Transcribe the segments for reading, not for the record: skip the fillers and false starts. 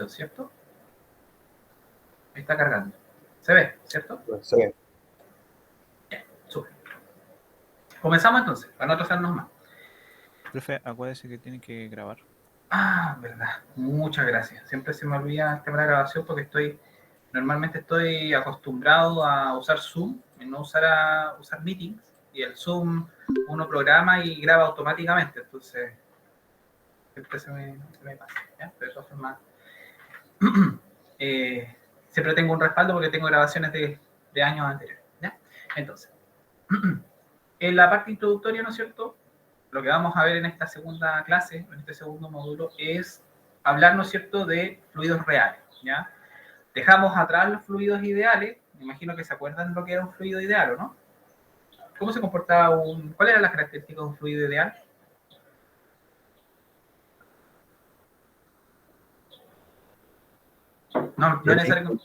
¿cierto? Está cargando. ¿Se ve, cierto? Se ve. Bien, súper. Comenzamos entonces, para no atrasarnos más. Profe, acuérdese que tiene que grabar. Ah, verdad. Muchas gracias. Siempre se me olvida el tema de la grabación porque normalmente estoy acostumbrado a usar Zoom, y no usar meetings, y el Zoom uno programa y graba automáticamente, entonces siempre se me pasa, ¿ya? Pero de todas formas, siempre tengo un respaldo porque tengo grabaciones de años anteriores, ¿ya? Entonces, en la parte introductoria, ¿no es cierto? Lo que vamos a ver en esta segunda clase, en este segundo módulo, es hablar, ¿no es cierto?, de fluidos reales, ¿ya? Dejamos atrás los fluidos ideales, me imagino que se acuerdan lo que era un fluido ideal, ¿o no? ¿Cómo se comportaba cuál era la característica de un fluido ideal? No necesariamente.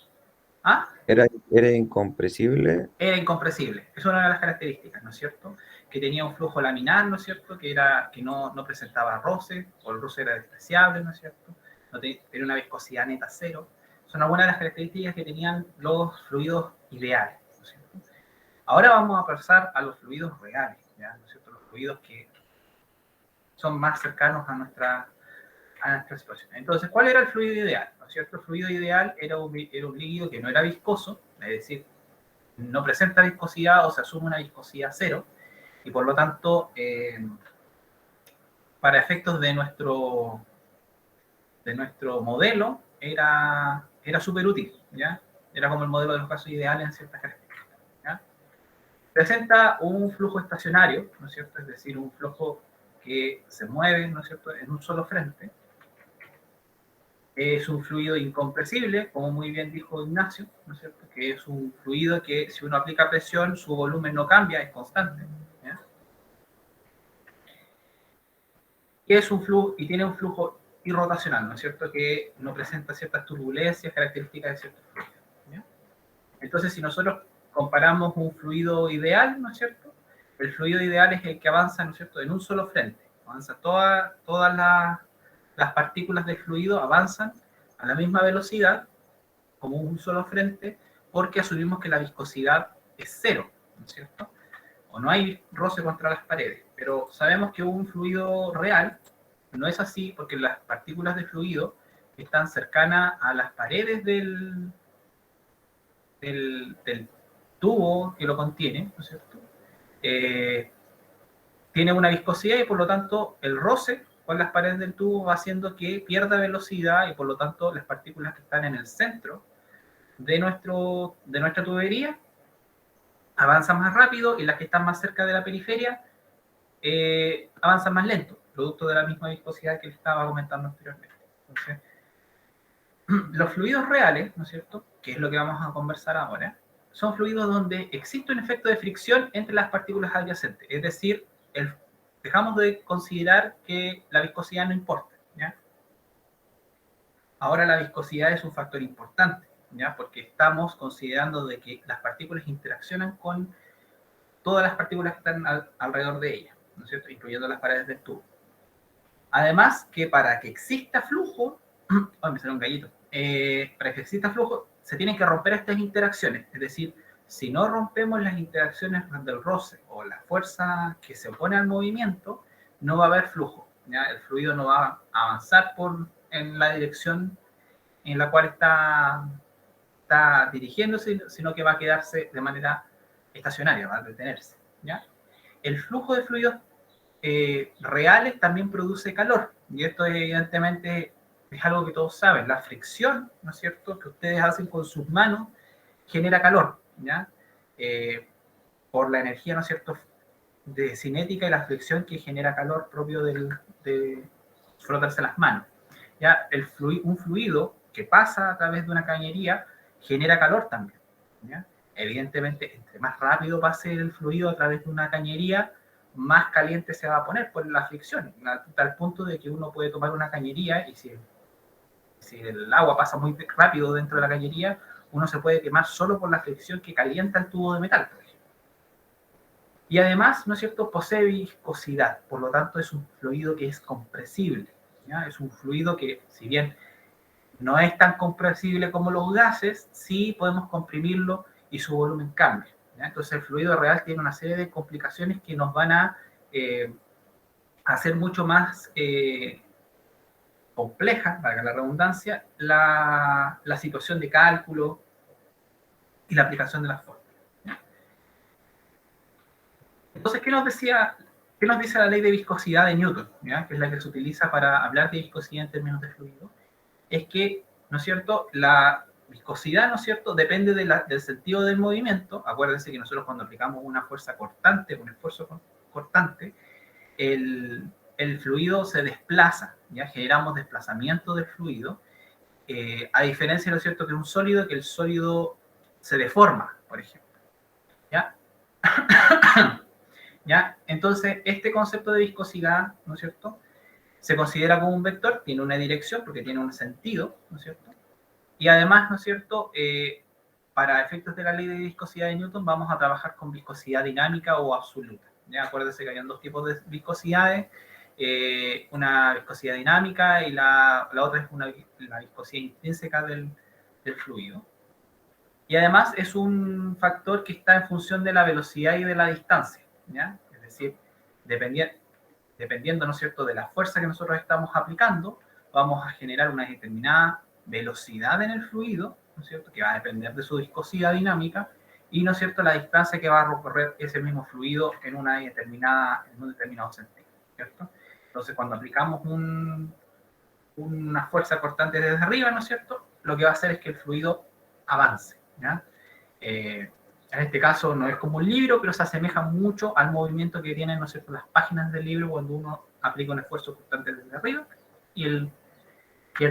¿Ah? Era incompresible. Era incompresible. Es una de las características, ¿no es cierto? Que tenía un flujo laminar, ¿no es cierto? Que no presentaba roce, o el roce era despreciable, ¿no es cierto? Tenía una viscosidad neta cero. Son algunas de las características que tenían los fluidos ideales, ¿no es cierto? Ahora vamos a pasar a los fluidos reales, ¿ya? ¿No es cierto? Los fluidos que son más cercanos a nuestra situación. Entonces, ¿cuál era el fluido ideal? ¿No es cierto? El fluido ideal era un líquido que no era viscoso, es decir, no presenta viscosidad o se asume una viscosidad cero, y por lo tanto, para efectos de nuestro modelo, era súper útil, ¿ya? Era como el modelo de los casos ideales en ciertas características, ¿ya? Presenta un flujo estacionario, ¿no es cierto? Es decir, un flujo que se mueve, ¿no es cierto?, en un solo frente. Es un fluido incompresible, como muy bien dijo Ignacio, ¿no es cierto?, que es un fluido que si uno aplica presión, su volumen no cambia, es constante, ¿ya? Y tiene un flujo irrotacional, ¿no es cierto?, que no presenta ciertas turbulencias características de ciertos fluidos, ¿ya? Entonces, si nosotros comparamos un fluido ideal, ¿no es cierto?, el fluido ideal es el que avanza, ¿no es cierto?, en un solo frente. Avanza todas las partículas del fluido avanzan a la misma velocidad, como un solo frente, porque asumimos que la viscosidad es cero, ¿no es cierto? O no hay roce contra las paredes. Pero sabemos que un fluido real no es así porque las partículas de fluido están cercanas a las paredes del tubo que lo contiene, ¿no es cierto? Tiene una viscosidad y por lo tanto el roce con las paredes del tubo va haciendo que pierda velocidad y por lo tanto las partículas que están en el centro de nuestra tubería avanzan más rápido y las que están más cerca de la periferia avanzan más lento, producto de la misma viscosidad que les estaba comentando anteriormente. Entonces, los fluidos reales, ¿no es cierto?, que es lo que vamos a conversar ahora, son fluidos donde existe un efecto de fricción entre las partículas adyacentes, es decir, dejamos de considerar que la viscosidad no importa, ¿ya? Ahora la viscosidad es un factor importante, ¿ya? Porque estamos considerando de que las partículas interaccionan con todas las partículas que están alrededor de ellas, ¿no es cierto?, incluyendo las paredes del tubo. Además, que para que exista flujo, oh, me salió un gallito, para que exista flujo, se tienen que romper estas interacciones, es decir, si no rompemos las interacciones del roce o la fuerza que se opone al movimiento, no va a haber flujo, ¿ya? El fluido no va a avanzar en la dirección en la cual está dirigiéndose, sino que va a quedarse de manera estacionaria, va a detenerse, ¿ya? El flujo de fluidos reales también produce calor, y esto evidentemente es algo que todos saben, la fricción, ¿no es cierto?, que ustedes hacen con sus manos genera calor, ¿ya? Por la energía, ¿no es cierto?, de cinética y la fricción que genera calor propio de frotarse las manos, ¿ya? Un fluido que pasa a través de una cañería genera calor también, ¿ya? Evidentemente, entre más rápido pase el fluido a través de una cañería, más caliente se va a poner por la fricción, a tal punto de que uno puede tomar una cañería y si el agua pasa muy rápido dentro de la cañería, uno se puede quemar solo por la fricción que calienta el tubo de metal, por ejemplo. Y además, ¿no es cierto?, posee viscosidad, por lo tanto es un fluido que es compresible, ¿ya? Es un fluido que, si bien no es tan compresible como los gases, sí podemos comprimirlo y su volumen cambia, ¿ya? Entonces el fluido real tiene una serie de complicaciones que nos van a hacer mucho más compleja, valga la redundancia, la situación de cálculo y la aplicación de las fórmulas. Entonces, ¿qué nos dice la ley de viscosidad de Newton? ¿Ya? Que es la que se utiliza para hablar de viscosidad en términos de fluido. Es que, ¿no es cierto?, la viscosidad, ¿no es cierto?, depende del sentido del movimiento. Acuérdense que nosotros cuando aplicamos una fuerza cortante, un esfuerzo cortante, el fluido se desplaza, ¿ya? Generamos desplazamiento del fluido, a diferencia, ¿no es cierto?, que un sólido, que el sólido se deforma, por ejemplo, ¿ya? ¿Ya? Entonces, este concepto de viscosidad, ¿no es cierto?, se considera como un vector, tiene una dirección porque tiene un sentido, ¿no es cierto? Y además, ¿no es cierto?, para efectos de la ley de viscosidad de Newton vamos a trabajar con viscosidad dinámica o absoluta. ¿Ya? Acuérdense que habían dos tipos de viscosidades, una viscosidad dinámica y la otra es la viscosidad intrínseca del fluido. Y además es un factor que está en función de la velocidad y de la distancia, ¿ya? Es decir, dependiendo, ¿no es cierto?, de la fuerza que nosotros estamos aplicando, vamos a generar una determinada velocidad en el fluido, ¿no es cierto?, que va a depender de su viscosidad dinámica, y, ¿no es cierto?, la distancia que va a recorrer ese mismo fluido en un determinado sentido, ¿cierto? Entonces, cuando aplicamos una fuerza cortante desde arriba, ¿no es cierto?, lo que va a hacer es que el fluido avance, ¿ya? En este caso no es como un libro, pero se asemeja mucho al movimiento que tienen, ¿no es cierto?, las páginas del libro cuando uno aplica un esfuerzo constante desde arriba y el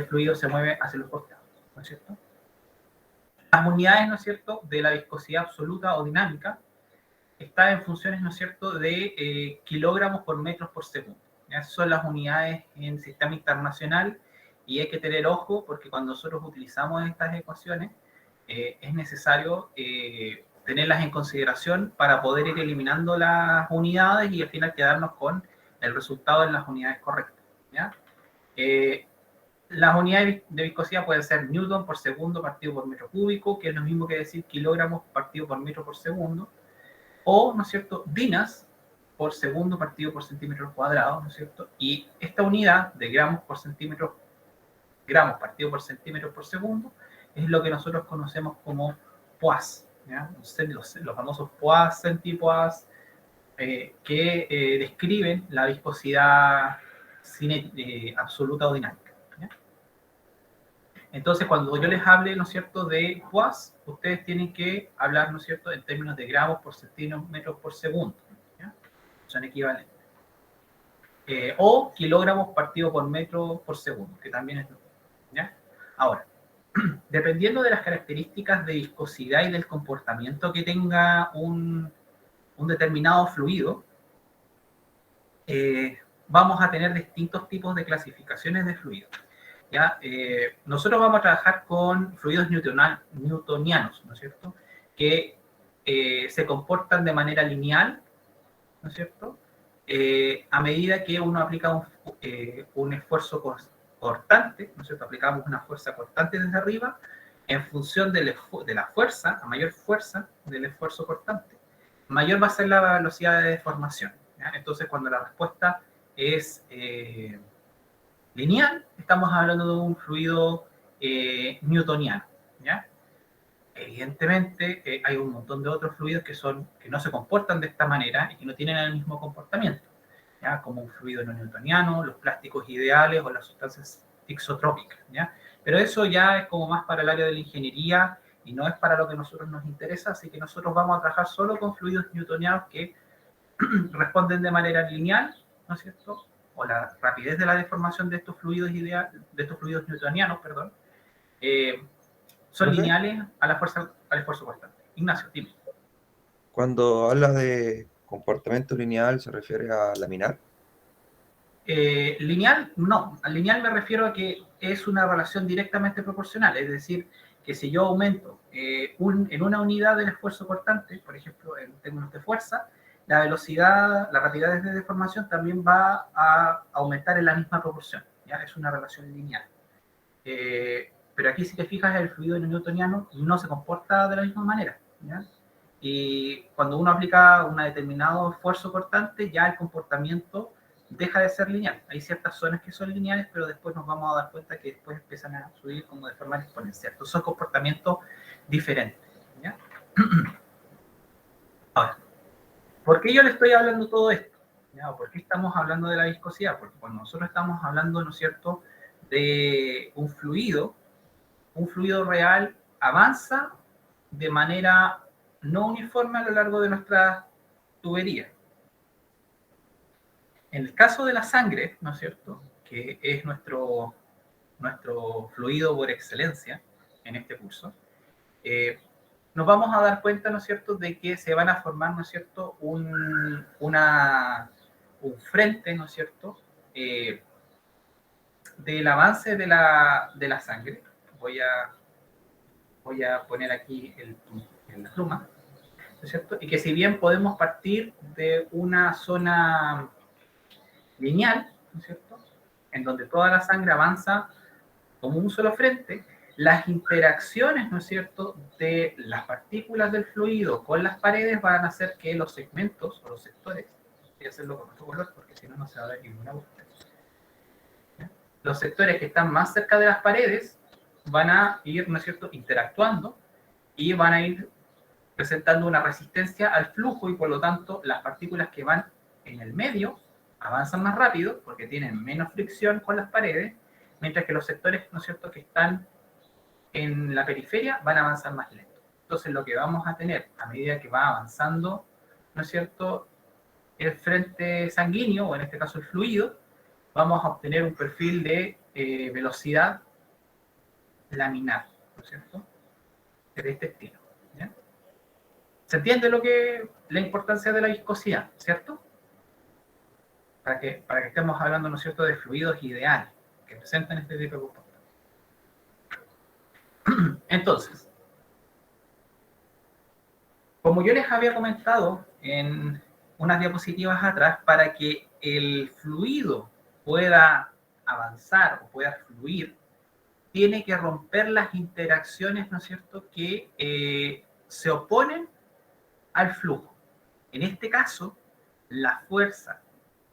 fluido se mueve hacia los costados, ¿no es cierto? Las unidades, ¿no es cierto?, de la viscosidad absoluta o dinámica están en funciones, ¿no es cierto?, de kilogramos por metros por segundo. Esas son las unidades en el sistema internacional y hay que tener ojo porque cuando nosotros utilizamos estas ecuaciones es necesario tenerlas en consideración para poder ir eliminando las unidades y al final quedarnos con el resultado en las unidades correctas, ¿ya? Las unidades de viscosidad pueden ser newton por segundo partido por metro cúbico, que es lo mismo que decir kilogramos partido por metro por segundo, o, ¿no es cierto?, dinas por segundo partido por centímetro cuadrado, ¿no es cierto? Y esta unidad de gramos partido por centímetro por segundo, es lo que nosotros conocemos como poids, ¿ya? Los famosos poids, centipoids, que describen la viscosidad absoluta o dinámica, ¿ya? Entonces, cuando yo les hable, ¿no es cierto?, de poids, ustedes tienen que hablar, ¿no es cierto?, en términos de gramos por centímetros por segundo, ¿ya? Son equivalentes. O kilogramos partido por metro por segundo, que también es lo mismo, ¿ya? Ahora, dependiendo de las características de viscosidad y del comportamiento que tenga un determinado fluido, vamos a tener distintos tipos de clasificaciones de fluidos, ¿ya? Nosotros vamos a trabajar con fluidos newtonianos, ¿no es cierto?, que se comportan de manera lineal, ¿no es cierto?, a medida que uno aplica un esfuerzo cortante, ¿no es cierto?, aplicamos una fuerza cortante desde arriba, en función de la fuerza, a mayor fuerza del esfuerzo cortante, mayor va a ser la velocidad de deformación, ¿ya? Entonces, cuando la respuesta es lineal, estamos hablando de un fluido newtoniano, ¿ya? Evidentemente, hay un montón de otros fluidos que no se comportan de esta manera y que no tienen el mismo comportamiento, ¿ya? Como un fluido no newtoniano, los plásticos ideales o las sustancias isotrópicas, ¿ya? Pero eso ya es como más para el área de la ingeniería y no es para lo que a nosotros nos interesa, así que nosotros vamos a trabajar solo con fluidos newtonianos que responden de manera lineal, ¿no es cierto?, o la rapidez de la deformación de estos fluidos newtonianos, perdón, son ¿Profe? lineales al esfuerzo constante. Ignacio, dime. Cuando habla de comportamiento lineal, ¿se refiere a laminar? Lineal, no. Al lineal me refiero a que es una relación directamente proporcional, es decir, que si yo aumento en una unidad del esfuerzo cortante, por ejemplo, en términos de fuerza, la velocidad, la rapidez de deformación también va a aumentar en la misma proporción, ¿ya? Es una relación lineal. Pero aquí si te fijas el fluido newtoniano no se comporta de la misma manera, ¿ya? Y cuando uno aplica un determinado esfuerzo cortante, ya el comportamiento deja de ser lineal. Hay ciertas zonas que son lineales, pero después nos vamos a dar cuenta que después empiezan a subir como de forma exponencial. Entonces son comportamientos diferentes, ¿ya? Ahora, ¿por qué yo le estoy hablando todo esto? ¿Ya? ¿Por qué estamos hablando de la viscosidad? Porque cuando nosotros estamos hablando, ¿no es cierto?, de un fluido real avanza de manera no uniforme a lo largo de nuestra tubería. En el caso de la sangre, ¿no es cierto?, que es nuestro fluido por excelencia en este curso, nos vamos a dar cuenta, ¿no es cierto?, de que se van a formar, ¿no es cierto?, un frente, ¿no es cierto?, del avance de la sangre. Voy a poner aquí la pluma, ¿no es cierto? Y que si bien podemos partir de una zona lineal, ¿no es cierto?, en donde toda la sangre avanza como un solo frente, las interacciones, ¿no es cierto?, de las partículas del fluido con las paredes van a hacer que los segmentos o los sectores, voy a hacerlo con otro color porque si no, no se va a ver ninguna búsqueda. Los sectores que están más cerca de las paredes van a ir, ¿no es cierto?, interactuando y van a ir presentando una resistencia al flujo y por lo tanto las partículas que van en el medio avanzan más rápido porque tienen menos fricción con las paredes, mientras que los sectores, ¿no es cierto?, que están en la periferia van a avanzar más lento. Entonces lo que vamos a tener a medida que va avanzando, ¿no es cierto?, el frente sanguíneo, o en este caso el fluido, vamos a obtener un perfil de velocidad laminar, ¿no es cierto?, de este estilo, ¿ya? ¿Se entiende la importancia de la viscosidad, cierto? Para que estemos hablando, ¿no es cierto?, de fluidos ideales que presentan este tipo de comportamiento. Entonces, como yo les había comentado en unas diapositivas atrás, para que el fluido pueda avanzar o pueda fluir, tiene que romper las interacciones, ¿no es cierto?, que se oponen al flujo. En este caso, la fuerza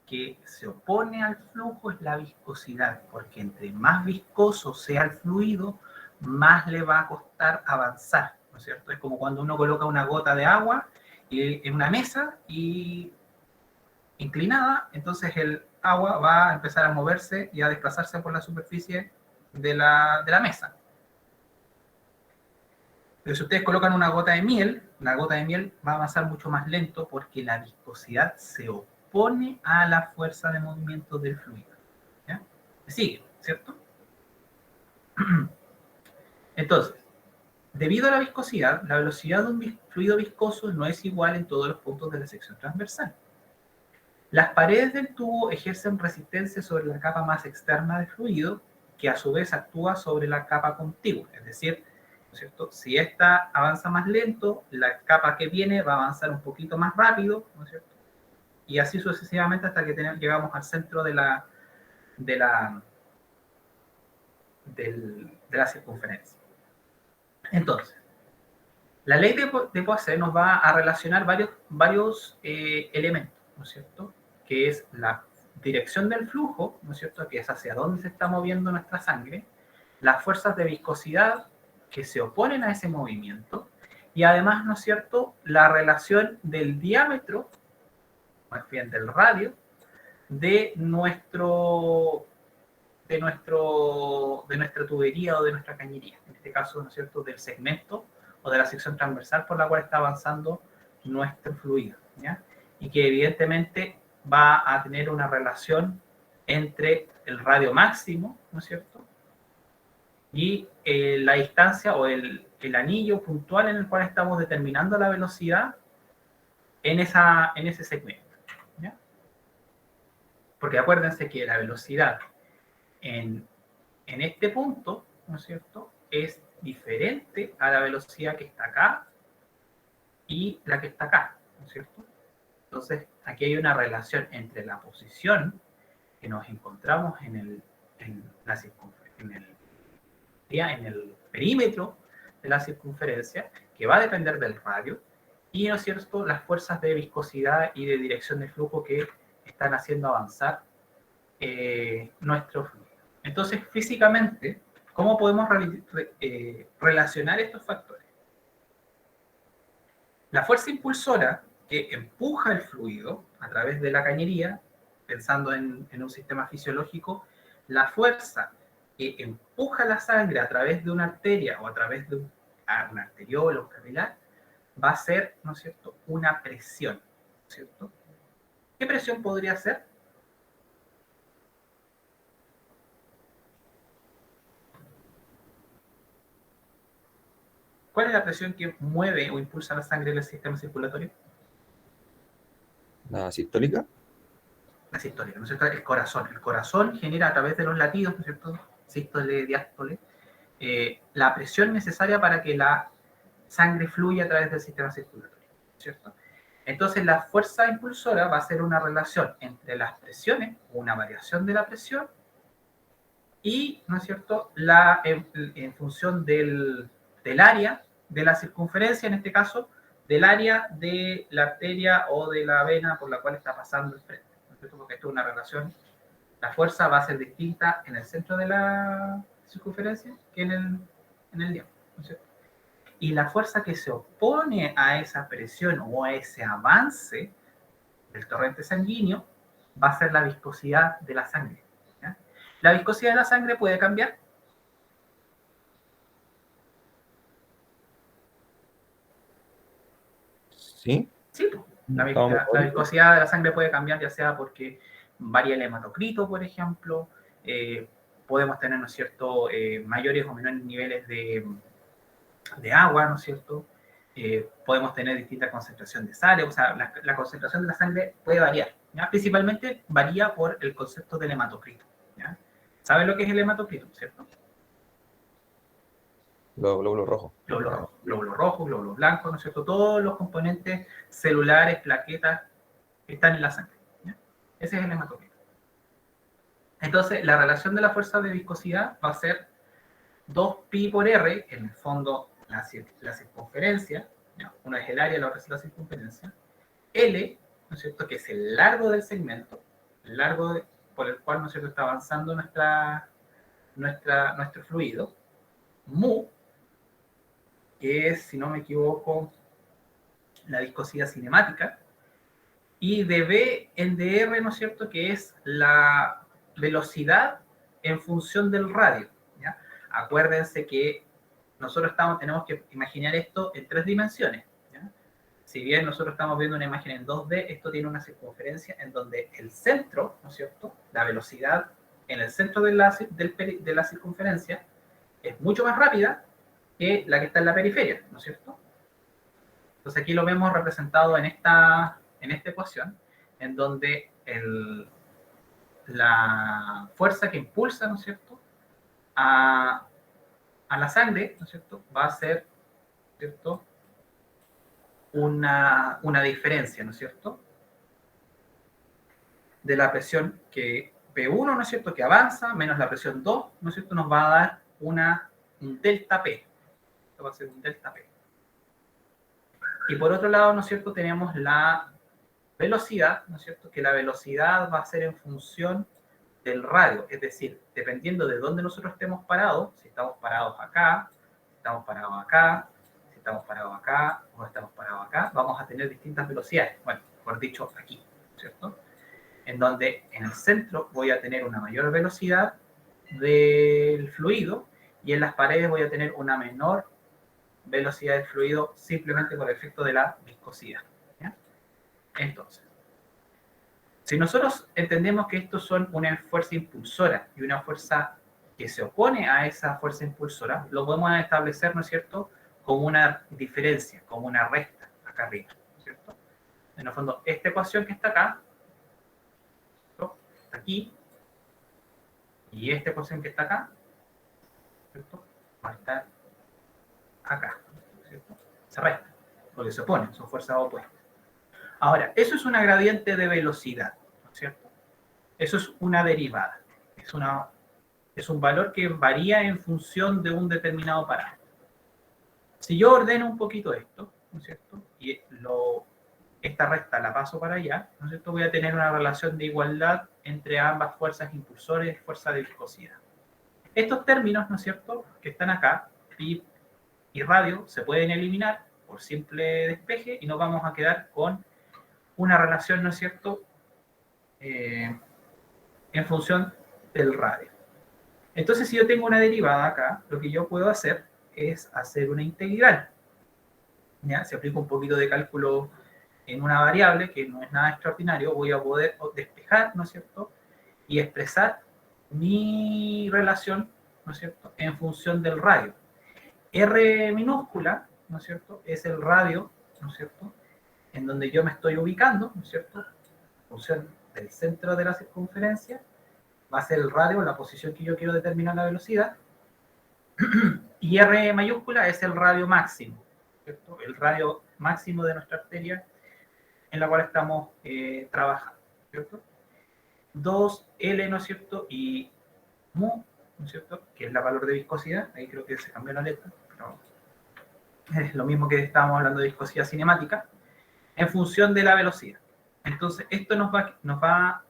que se opone al flujo es la viscosidad, porque entre más viscoso sea el fluido, más le va a costar avanzar, ¿no es cierto? Es como cuando uno coloca una gota de agua en una mesa y inclinada, entonces el agua va a empezar a moverse y a desplazarse por la superficie de la mesa. Pero si ustedes colocan una gota de miel, la gota de miel va a avanzar mucho más lento porque la viscosidad se opone a la fuerza de movimiento del fluido. ¿Ya? Sigue, ¿cierto? Entonces, debido a la viscosidad, la velocidad de un fluido viscoso no es igual en todos los puntos de la sección transversal. Las paredes del tubo ejercen resistencia sobre la capa más externa del fluido, que a su vez actúa sobre la capa contigua, es decir, ¿no es cierto?, si esta avanza más lento, la capa que viene va a avanzar un poquito más rápido, ¿no es cierto?, y así sucesivamente hasta que llegamos al centro de la circunferencia. Entonces, la ley de Poisson nos va a relacionar varios elementos, ¿no es cierto?, que es la dirección del flujo, ¿no es cierto?, que es hacia dónde se está moviendo nuestra sangre, las fuerzas de viscosidad que se oponen a ese movimiento, y además, ¿no es cierto?, la relación del diámetro, más bien del radio, de nuestra tubería o de nuestra cañería, en este caso, ¿no es cierto?, del segmento o de la sección transversal por la cual está avanzando nuestro fluido, ¿ya? Y que evidentemente va a tener una relación entre el radio máximo, ¿no es cierto?, y la distancia o el anillo puntual en el cual estamos determinando la velocidad en ese segmento, ¿ya? Porque acuérdense que la velocidad en este punto, ¿no es cierto?, es diferente a la velocidad que está acá y la que está acá, ¿no es cierto? Entonces, aquí hay una relación entre la posición que nos encontramos en en el perímetro de la circunferencia, que va a depender del radio, y, ¿no es cierto?, las fuerzas de viscosidad y de dirección de flujo que están haciendo avanzar nuestro fluido. Entonces, físicamente, ¿cómo podemos relacionar estos factores? La fuerza impulsora que empuja el fluido a través de la cañería, pensando en un sistema fisiológico, la fuerza que empuja la sangre a través de una arteria o a través de una arteriola o capilar, va a ser, ¿no es cierto?, una presión, ¿cierto? ¿Qué presión podría ser? ¿Cuál es la presión que mueve o impulsa la sangre en el sistema circulatorio? ¿La sistólica? La sistólica, ¿no es cierto? El corazón. El corazón genera a través de los latidos, ¿no es cierto?, sístole, diástole, la presión necesaria para que la sangre fluya a través del sistema circulatorio, ¿cierto? Entonces, la fuerza impulsora va a ser una relación entre las presiones, una variación de la presión, y, ¿no es cierto?, en función del área de la circunferencia, en este caso, del área de la arteria o de la vena por la cual está pasando el frente, ¿no es cierto? Porque esto es una relación, la fuerza va a ser distinta en el centro de la circunferencia que en el diámetro, ¿no es cierto? Y la fuerza que se opone a esa presión o a ese avance del torrente sanguíneo va a ser la viscosidad de la sangre, ¿ya? La viscosidad de la sangre puede cambiar. ¿Sí? Sí, la Estábamos viscosidad de la sangre puede cambiar, ya sea porque varía el hematocrito, por ejemplo, podemos tener, ¿no es cierto?, mayores o menores niveles de agua, ¿no es cierto? Podemos tener distinta concentración de sales, o sea, la concentración de la sangre puede variar, ¿ya? Principalmente varía por el concepto del hematocrito, ¿ya? ¿Sabes lo que es el hematocrito, cierto? los glóbulos rojos. Glóbulos rojos, glóbulos blancos, ¿no es cierto? Todos los componentes celulares, plaquetas que están en la sangre, ¿ya? Ese es el hematocrito. Entonces, la relación de la fuerza de viscosidad va a ser 2pi por r, en el fondo la circunferencia, ¿ya? Una es el área, la otra es la circunferencia, L, ¿no es cierto?, que es el largo del segmento, el largo por el cual, ¿no es cierto?, está avanzando nuestro fluido, mu, que es, si no me equivoco, la viscosidad cinemática, y dB en dr, ¿no es cierto?, que es la velocidad en función del radio, ¿ya? Acuérdense que nosotros tenemos que imaginar esto en 3 dimensiones, ¿ya? Si bien nosotros estamos viendo una imagen en 2D, esto tiene una circunferencia en donde el centro, ¿no es cierto?, la velocidad en el centro de la circunferencia es mucho más rápida que la que está en la periferia, ¿no es cierto? Entonces aquí lo vemos representado en esta ecuación, en donde la fuerza que impulsa, ¿no es cierto?, a la sangre, ¿no es cierto?, va a ser, ¿cierto?, una diferencia, ¿no es cierto?, de la presión que P1, ¿no es cierto?, que avanza, menos la presión 2, ¿no es cierto?, nos va a dar un delta P. Esto va a ser un delta P. Y por otro lado, ¿no es cierto?, tenemos la velocidad, ¿no es cierto?, que la velocidad va a ser en función del radio, es decir, dependiendo de dónde nosotros estemos parados, si estamos parados acá, si estamos parados acá, si estamos parados acá, o estamos parados acá, vamos a tener distintas velocidades. Bueno, por dicho, aquí, ¿cierto? En donde en el centro voy a tener una mayor velocidad del fluido y en las paredes voy a tener una menor velocidad del fluido simplemente por el efecto de la viscosidad, ¿ya? Entonces, si nosotros entendemos que estos son una fuerza impulsora y una fuerza que se opone a esa fuerza impulsora, lo podemos establecer, ¿no es cierto?, como una diferencia, como una resta acá arriba, ¿no es cierto? En el fondo, esta ecuación que está acá, ¿cierto?, está aquí, y esta ecuación que está acá, ¿cierto?, va a estar acá, ¿cierto? Se resta, porque se oponen, son fuerzas opuestas. Ahora, eso es una gradiente de velocidad, ¿no es cierto? Eso es una derivada, es una Es un valor que varía en función de un determinado parámetro. Si yo ordeno un poquito esto, ¿no es cierto? Y esta recta la paso para allá, ¿no es cierto? Voy a tener una relación de igualdad entre ambas fuerzas impulsores y fuerza de viscosidad. Estos términos, ¿no es cierto?, que están acá, pi y radio, se pueden eliminar por simple despeje y nos vamos a quedar con una relación, ¿no es cierto?, en función del radio. Entonces, si yo tengo una derivada acá, lo que yo puedo hacer es hacer una integral. ¿Ya? Si aplico un poquito de cálculo en una variable, que no es nada extraordinario, voy a poder despejar, ¿no es cierto?, y expresar mi relación, ¿no es cierto?, en función del radio. R minúscula, ¿no es cierto?, es el radio, ¿no es cierto?, en donde yo me estoy ubicando, ¿no es cierto?, en función del centro de la circunferencia, va a ser el radio, la posición que yo quiero determinar la velocidad, y R mayúscula es el radio máximo, ¿cierto?, el radio máximo de nuestra arteria en la cual estamos trabajando, ¿cierto? 2L, ¿no es cierto?, y mu, ¿no es cierto?, que es la valor de viscosidad, ahí creo que se cambió la letra, pero es lo mismo que estábamos hablando de viscosidad cinemática, en función de la velocidad. Entonces, esto nos va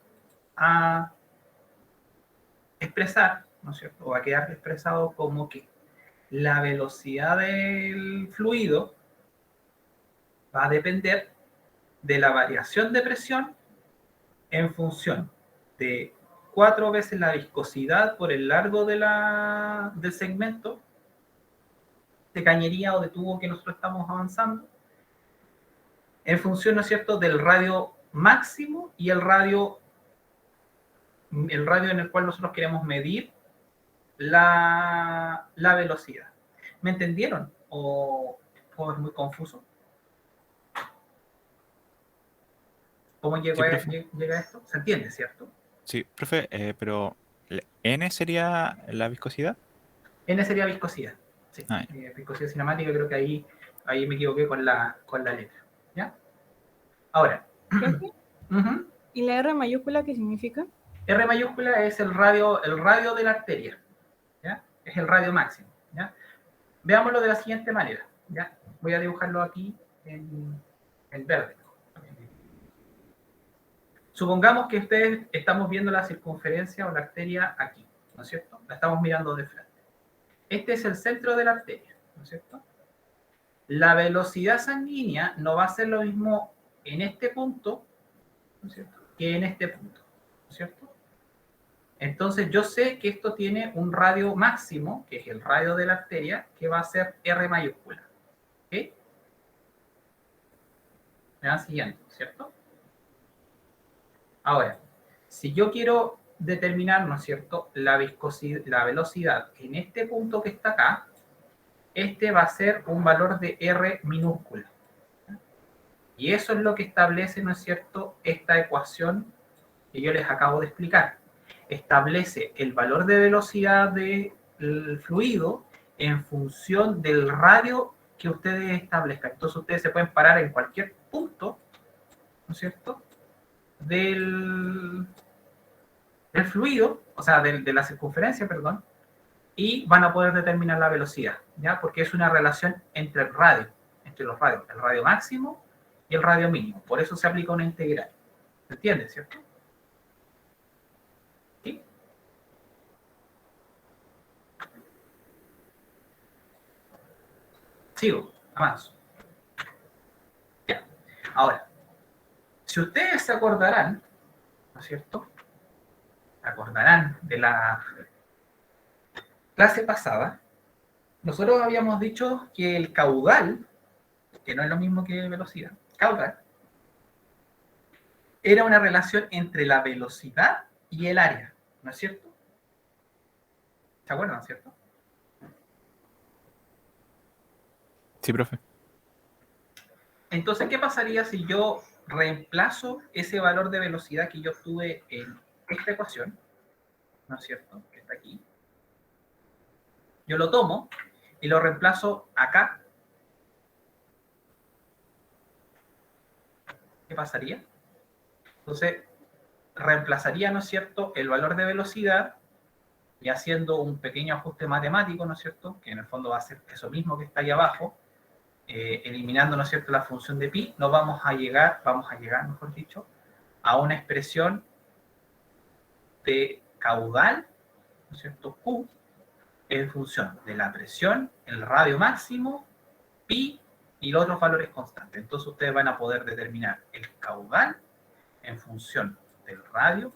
a expresar, ¿no es cierto?, o va a quedar expresado como que la velocidad del fluido va a depender de la variación de presión en función de 4 veces la viscosidad por el largo del segmento de cañería o de tubo que nosotros estamos avanzando, en función, ¿no es cierto?, del radio máximo y el radio en el cual nosotros queremos medir la velocidad. ¿Me entendieron? ¿O es muy confuso? ¿Cómo Sí, llega profe. esto? ¿Se entiende, cierto? Sí, profe, pero ¿N sería la viscosidad? N sería viscosidad. Sí, Ah, ya. viscosidad cinemática, creo que ahí me equivoqué con la letra. ¿Ya? Ahora. Profe, uh-huh. ¿y la R mayúscula qué significa? R mayúscula es el radio de la arteria. ¿Ya? Es el radio máximo. ¿Ya? Veámoslo de la siguiente manera. ¿Ya? Voy a dibujarlo aquí en verde. Supongamos que ustedes estamos viendo la circunferencia o la arteria aquí, ¿no es cierto? La estamos mirando de frente. Este es el centro de la arteria, ¿no es cierto? La velocidad sanguínea no va a ser lo mismo en este punto, ¿no es cierto?, que en este punto, ¿no es cierto? Entonces yo sé que esto tiene un radio máximo, que es el radio de la arteria, que va a ser R mayúscula. ¿Ok? Me van siguiendo, ¿cierto? Ahora, si yo quiero determinar, ¿no es cierto?, la velocidad en este punto que está acá, este va a ser un valor de R minúscula. Y eso es lo que establece, ¿no es cierto?, esta ecuación que yo les acabo de explicar. Establece el valor de velocidad del fluido en función del radio que ustedes establezcan. Entonces ustedes se pueden parar en cualquier punto, ¿no es cierto?, del fluido, o sea, de la circunferencia, perdón, y van a poder determinar la velocidad, ¿ya? Porque es una relación entre el radio, entre los radios, el radio máximo y el radio mínimo. Por eso se aplica una integral. ¿Se entiende, cierto? ¿Sí? Sigo, avanzo. Ya. Ahora, si ustedes se acordarán, ¿no es cierto?, se acordarán de la clase pasada, nosotros habíamos dicho que el caudal, que no es lo mismo que velocidad, caudal, era una relación entre la velocidad y el área, ¿no es cierto? ¿Se acuerdan, cierto? Sí, profe. Entonces, ¿qué pasaría si yo reemplazo ese valor de velocidad que yo obtuve en esta ecuación, ¿no es cierto?, que está aquí? Yo lo tomo y lo reemplazo acá. ¿Qué pasaría? Entonces, reemplazaría, ¿no es cierto?, el valor de velocidad, y haciendo un pequeño ajuste matemático, ¿no es cierto?, que en el fondo va a ser eso mismo que está ahí abajo, eliminando, ¿no es cierto?, la función de pi, nos vamos a llegar, mejor dicho, a una expresión de caudal, ¿no es cierto?, Q, en función de la presión, el radio máximo, pi y los otros valores constantes. Entonces ustedes van a poder determinar el caudal en función del radio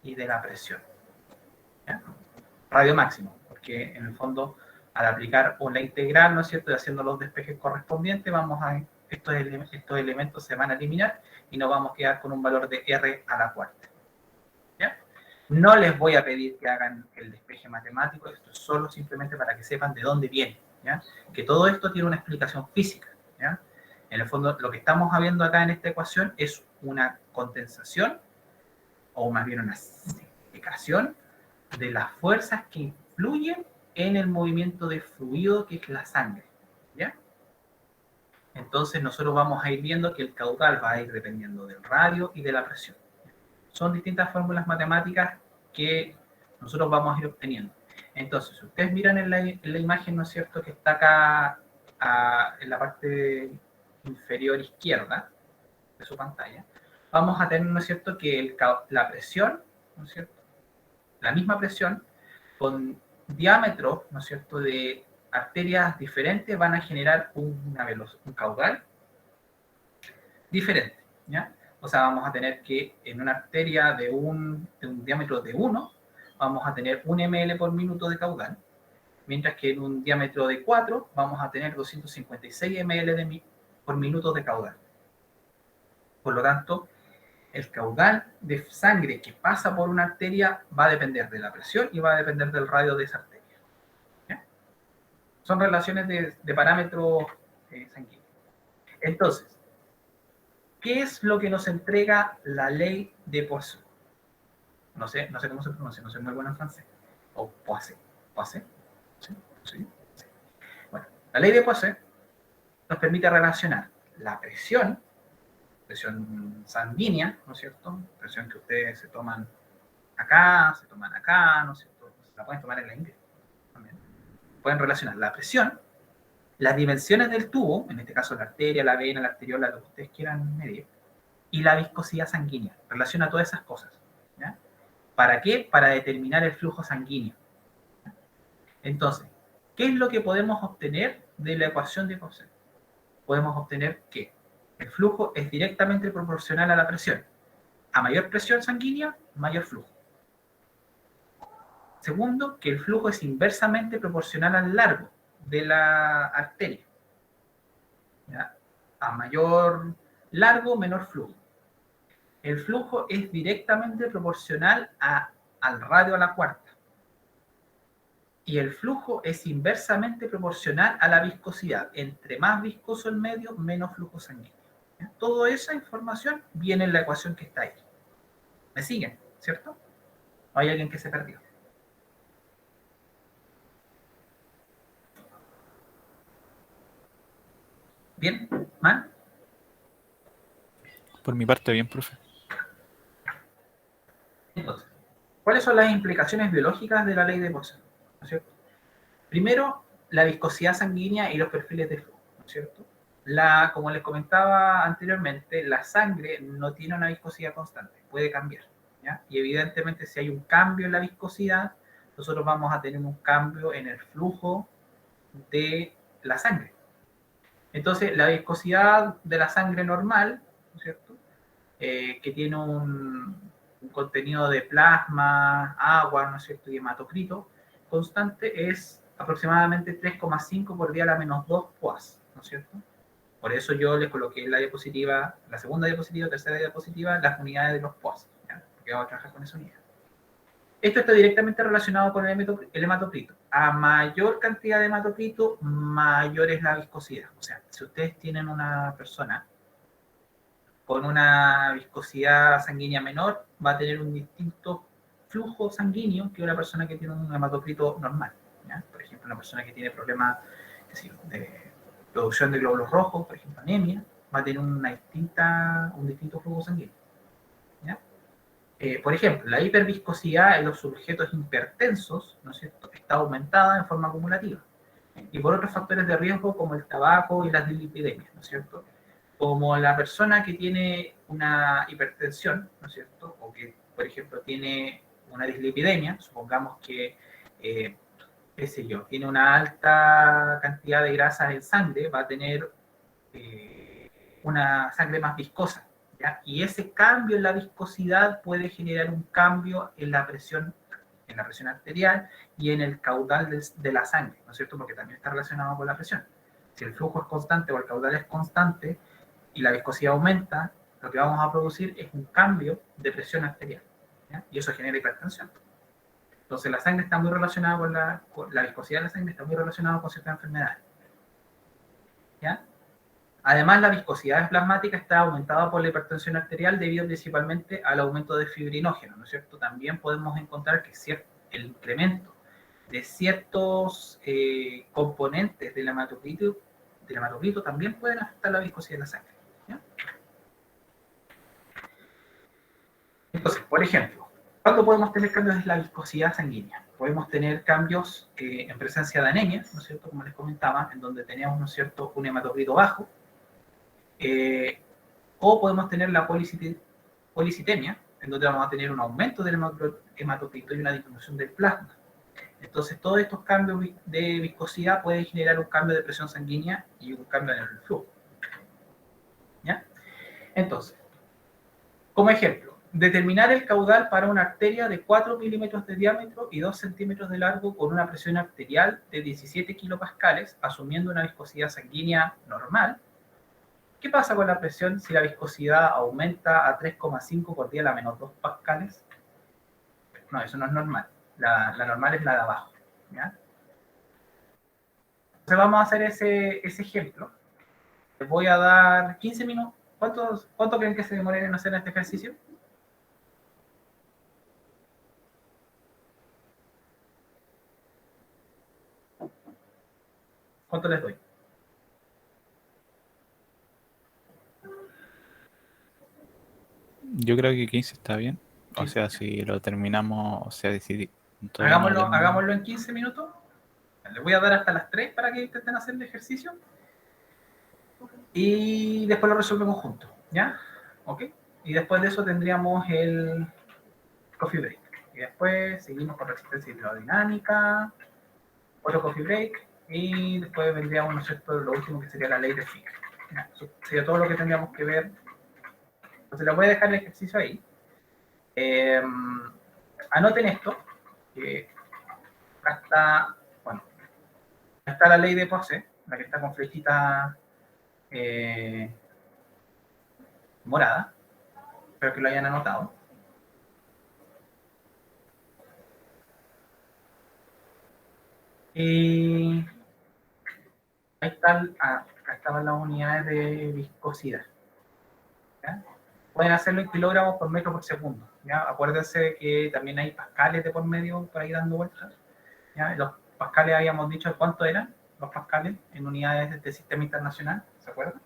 y de la presión. ¿Ya? Radio máximo, porque en el fondo al aplicar una integral, ¿no es cierto?, y haciendo los despejes correspondientes, estos elementos se van a eliminar y nos vamos a quedar con un valor de r a la cuarta. ¿Ya? No les voy a pedir que hagan el despeje matemático, esto es solo simplemente para que sepan de dónde viene, ¿ya? Que todo esto tiene una explicación física, ¿ya? En el fondo, lo que estamos viendo acá en esta ecuación es una condensación, o más bien una simplificación, de las fuerzas que influyen en el movimiento de fluido que es la sangre, ¿ya? Entonces nosotros vamos a ir viendo que el caudal va a ir dependiendo del radio y de la presión. Son distintas fórmulas matemáticas que nosotros vamos a ir obteniendo. Entonces, si ustedes miran en la imagen, ¿no es cierto?, que está acá en la parte inferior izquierda de su pantalla, vamos a tener, ¿no es cierto?, que la presión, ¿no es cierto?, la misma presión, con diámetros, ¿no es cierto?, de arterias diferentes, van a generar un caudal diferente, ¿ya? O sea, vamos a tener que en una arteria de un diámetro de 1, vamos a tener 1 ml por minuto de caudal, mientras que en un diámetro de 4 vamos a tener 256 ml por minuto de caudal. Por lo tanto, el caudal de sangre que pasa por una arteria va a depender de la presión y va a depender del radio de esa arteria. ¿Ya? Son relaciones de parámetros sanguíneos. Entonces, ¿qué es lo que nos entrega la ley de Poisson? No sé cómo se pronuncia, no soy muy bueno en francés. O Poisson. ¿Poisson? Sí. Bueno, la ley de Poisson nos permite relacionar la presión sanguínea, ¿no es cierto? Presión que ustedes se toman acá, ¿no es cierto? Se la pueden tomar en la ingle también. Pueden relacionar la presión, las dimensiones del tubo, en este caso la arteria, la vena, la arteriola, lo que ustedes quieran medir, y la viscosidad sanguínea. Relaciona todas esas cosas. ¿Ya? ¿Para qué? Para determinar el flujo sanguíneo. Entonces, ¿qué es lo que podemos obtener de la ecuación de Poisson? Podemos obtener que el flujo es directamente proporcional a la presión. A mayor presión sanguínea, mayor flujo. Segundo, que el flujo es inversamente proporcional al largo de la arteria. ¿Ya? A mayor largo, menor flujo. El flujo es directamente proporcional al radio a la cuarta. Y el flujo es inversamente proporcional a la viscosidad. Entre más viscoso el medio, menos flujo sanguíneo. ¿Ya? Toda esa información viene en la ecuación que está ahí. ¿Me siguen? ¿Cierto? ¿O hay alguien que se perdió? ¿Bien? ¿Mal? Por mi parte, bien, profe. Entonces, ¿cuáles son las implicaciones biológicas de la ley de Poisson? ¿No es cierto? Primero, la viscosidad sanguínea y los perfiles de flujo, ¿no es cierto? Como les comentaba anteriormente, la sangre no tiene una viscosidad constante, puede cambiar, ¿ya? Y evidentemente si hay un cambio en la viscosidad, nosotros vamos a tener un cambio en el flujo de la sangre. Entonces, la viscosidad de la sangre normal, ¿no es cierto?, que tiene un contenido de plasma, agua, ¿no es cierto?, y hematocrito constante, es aproximadamente 3,5 por día a la menos 2 POAS, ¿no es cierto? Por eso yo les coloqué en la diapositiva, la segunda diapositiva, tercera diapositiva, las unidades de los POAS, ¿ya? Porque vamos a trabajar con esa unidad. Esto está directamente relacionado con el hematocrito. A mayor cantidad de hematocrito, mayor es la viscosidad. O sea, si ustedes tienen una persona con una viscosidad sanguínea menor, va a tener un distinto flujo sanguíneo que una persona que tiene un hematocrito normal, ¿ya? Por ejemplo, una persona que tiene problemas de producción de glóbulos rojos, por ejemplo, anemia, va a tener un distinto flujo sanguíneo, ¿ya? Por ejemplo, la hiperviscosidad en los sujetos hipertensos, ¿no es cierto?, está aumentada en forma acumulativa. Y por otros factores de riesgo como el tabaco y las dislipidemias, ¿no es cierto? Como la persona que tiene una hipertensión, ¿no es cierto?, o que, por ejemplo, tiene una dislipidemia, supongamos que, qué sé yo, tiene una alta cantidad de grasas en sangre, va a tener una sangre más viscosa, ¿ya? Y ese cambio en la viscosidad puede generar un cambio en la presión arterial y en el caudal de la sangre, ¿no es cierto? Porque también está relacionado con la presión. Si el flujo es constante o el caudal es constante y la viscosidad aumenta, lo que vamos a producir es un cambio de presión arterial, ¿ya? Y eso genera hipertensión. Entonces la sangre está muy relacionada con la viscosidad de la sangre está muy relacionada con ciertas enfermedades, ¿ya? Además, la viscosidad plasmática está aumentada por la hipertensión arterial debido principalmente al aumento de fibrinógeno, ¿no es cierto? También podemos encontrar que el incremento de ciertos componentes del hematocrito también pueden afectar la viscosidad de la sangre, ¿ya? Entonces, por ejemplo, ¿cuándo podemos tener cambios en la viscosidad sanguínea? Podemos tener cambios en presencia de anemia, ¿no es cierto? Como les comentaba, en donde tenemos, ¿no es cierto?, un hematocrito bajo. O podemos tener la policitemia, en donde vamos a tener un aumento del hematocrito y una disminución del plasma. Entonces, todos estos cambios de viscosidad pueden generar un cambio de presión sanguínea y un cambio en el flujo, ¿ya? Entonces, como ejemplo, determinar el caudal para una arteria de 4 milímetros de diámetro y 2 centímetros de largo con una presión arterial de 17 kilopascales, asumiendo una viscosidad sanguínea normal. ¿Qué pasa con la presión si la viscosidad aumenta a 3,5 por 10 a la menos 2 pascales? No, eso no es normal. La normal es la de abajo, ¿ya? Entonces vamos a hacer ese ejemplo. Les voy a dar 15 minutos. ¿Cuánto creen que se demoren en hacer este ejercicio? ¿Cuánto les doy? Yo creo que 15 está bien. O 15. sea, si lo terminamos, o sea, todavía no lo terminamos. Hagámoslo en 15 minutos. Les voy a dar hasta las 3 para que intenten hacer el ejercicio. Y después lo resolvemos juntos, ¿ya? ¿Ok? Y después de eso tendríamos el coffee break. Y después seguimos con resistencia hidrodinámica, otro coffee break, y después vendría, ¿no es cierto?, lo último que sería la ley de Fick. Eso sería todo lo que tendríamos que ver. Entonces les voy a dejar el ejercicio ahí. Anoten esto, que acá está, bueno, acá está la ley de Poisson, la que está con flechita morada. Espero que lo hayan anotado. Y ahí están, acá estaban las unidades de viscosidad, ¿ya? Pueden hacerlo en kilogramos por metro por segundo, ¿ya? Acuérdense que también hay pascales de por medio por ahí dando vueltas, ¿ya? Los pascales habíamos dicho cuánto eran, los pascales en unidades de este sistema internacional, ¿se acuerdan?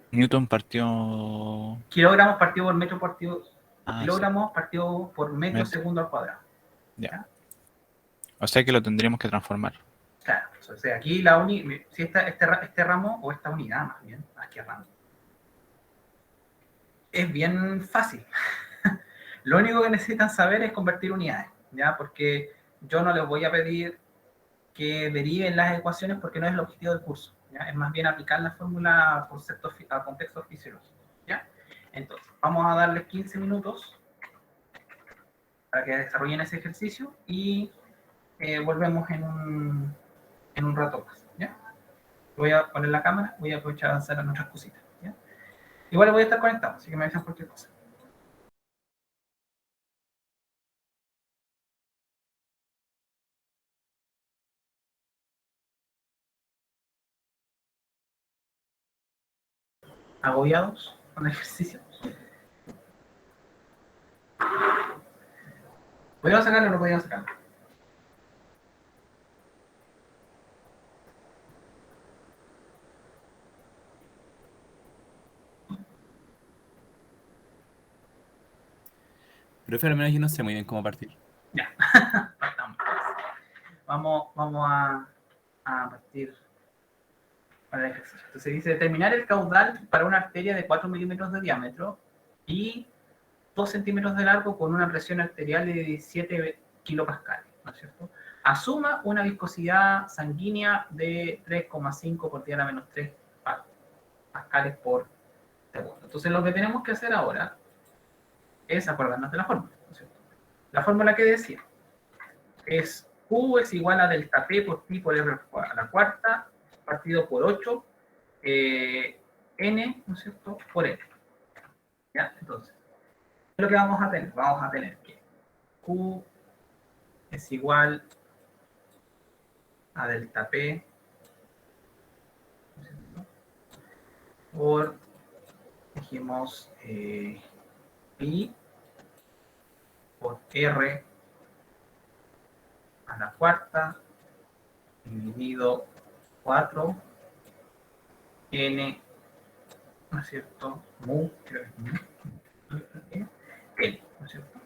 Newton partió. Kilogramos partido por metro partido. Ah, Kilogramos partido por metro Metro. segundo al cuadrado. Ya. ¿Ya? O sea que lo tendríamos que transformar. Claro, o sea, aquí si este ramo, o esta unidad más bien, más que ramo, es bien fácil. Lo único que necesitan saber es convertir unidades, ¿ya? Porque yo no les voy a pedir que deriven las ecuaciones porque no es el objetivo del curso, ¿ya? Es más bien aplicar la fórmula a contextos fisiológicos, ¿ya? Entonces, vamos a darles 15 minutos para que desarrollen ese ejercicio y volvemos en un rato más, ¿ya? Voy a poner la cámara, voy a aprovechar a avanzar en otras cositas, ¿ya? Igual voy a estar conectado, así que me avisan cualquier cosa. ¿Agobiados con el ejercicio? ¿Podríamos sacarlo o no podríamos sacarlo? Profe, al menos yo no sé muy bien cómo partir. Ya, partamos. Vamos a partir para el ejercicio. Entonces dice determinar el caudal para una arteria de 4 milímetros de diámetro y 2 centímetros de largo con una presión arterial de 17 kilopascales, ¿no es cierto? Asuma una viscosidad sanguínea de 3,5 por 10 a la menos 3 pascales por segundo. Entonces lo que tenemos que hacer ahora es acordarnos de la fórmula, ¿no es cierto? La fórmula que decía es Q es igual a delta P por pi por R a la cuarta partido por 8 N, ¿no es cierto?, por N. ¿Ya? Entonces, ¿qué es lo que vamos a tener? Vamos a tener que Q es igual a delta P, ¿no es cierto?, por, dijimos, pi por R a la cuarta dividido 4 N, ¿no es cierto?, mu, creo que es mu, N, ¿no es cierto?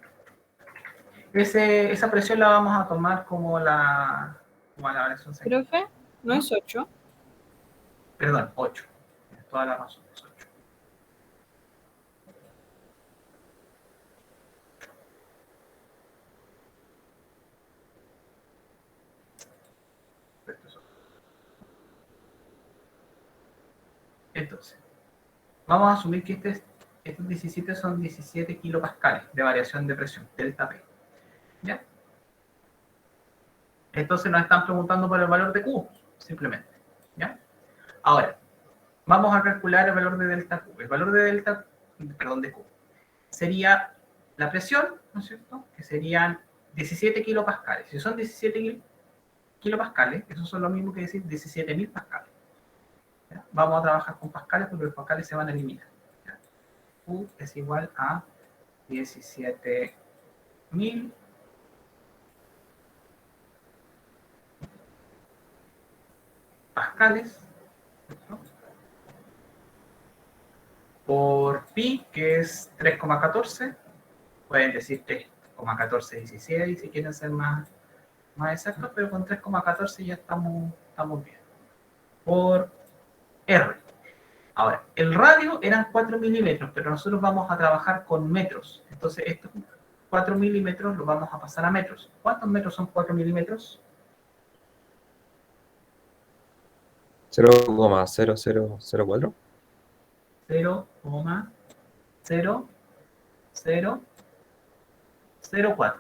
Esa presión la vamos a tomar como la variación sanguínea. Profe, no es 8. Perdón, 8. Tienes toda la razón, es 8. Entonces, vamos a asumir que estos 17 son 17 kilopascales de variación de presión, delta P. ¿Ya? Entonces nos están preguntando por el valor de Q, simplemente. ¿Ya? Ahora, vamos a calcular el valor de delta Q. El valor de de Q sería la presión, ¿no es cierto?, que serían 17 kilopascales. Si son 17 kilopascales, eso son lo mismo que decir 17.000 pascales. ¿Ya? Vamos a trabajar con pascales porque los pascales se van a eliminar. ¿Ya? Q es igual a 17.000 pascales, ¿no?, por pi, que es 3,14. Pueden decir 3,1416 si quieren ser más exactos, pero con 3,14 ya estamos bien. Por R. Ahora, el radio eran 4 milímetros, pero nosotros vamos a trabajar con metros. Entonces, estos 4 milímetros los vamos a pasar a metros. ¿Cuántos metros son 4 milímetros? 0,0004. 0,0004.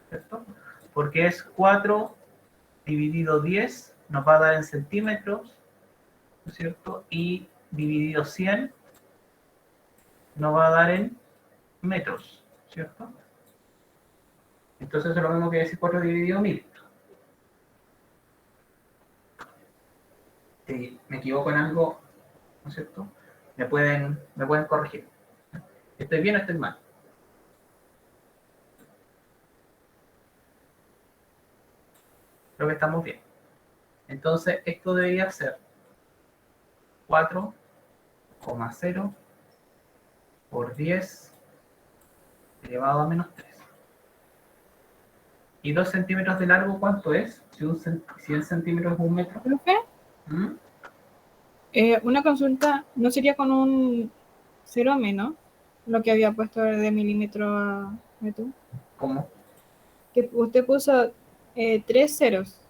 ¿Cierto? Porque es 4 dividido 10, nos va a dar en centímetros, ¿no es cierto? Y dividido 100 nos va a dar en metros, ¿cierto? Entonces es lo mismo que decir 4 dividido 1000. Si me equivoco en algo, ¿no es cierto?, me pueden corregir. ¿Estoy bien o estoy mal? Creo que estamos bien. Entonces esto debería ser 4,0 por 10 elevado a menos 3. ¿Y 2 centímetros de largo cuánto es? Si 100 centímetros es un metro. Profe, ¿Mm? una consulta, ¿no sería con un 0 menos lo que había puesto de milímetro a metro? ¿Cómo? Que usted puso 3 ceros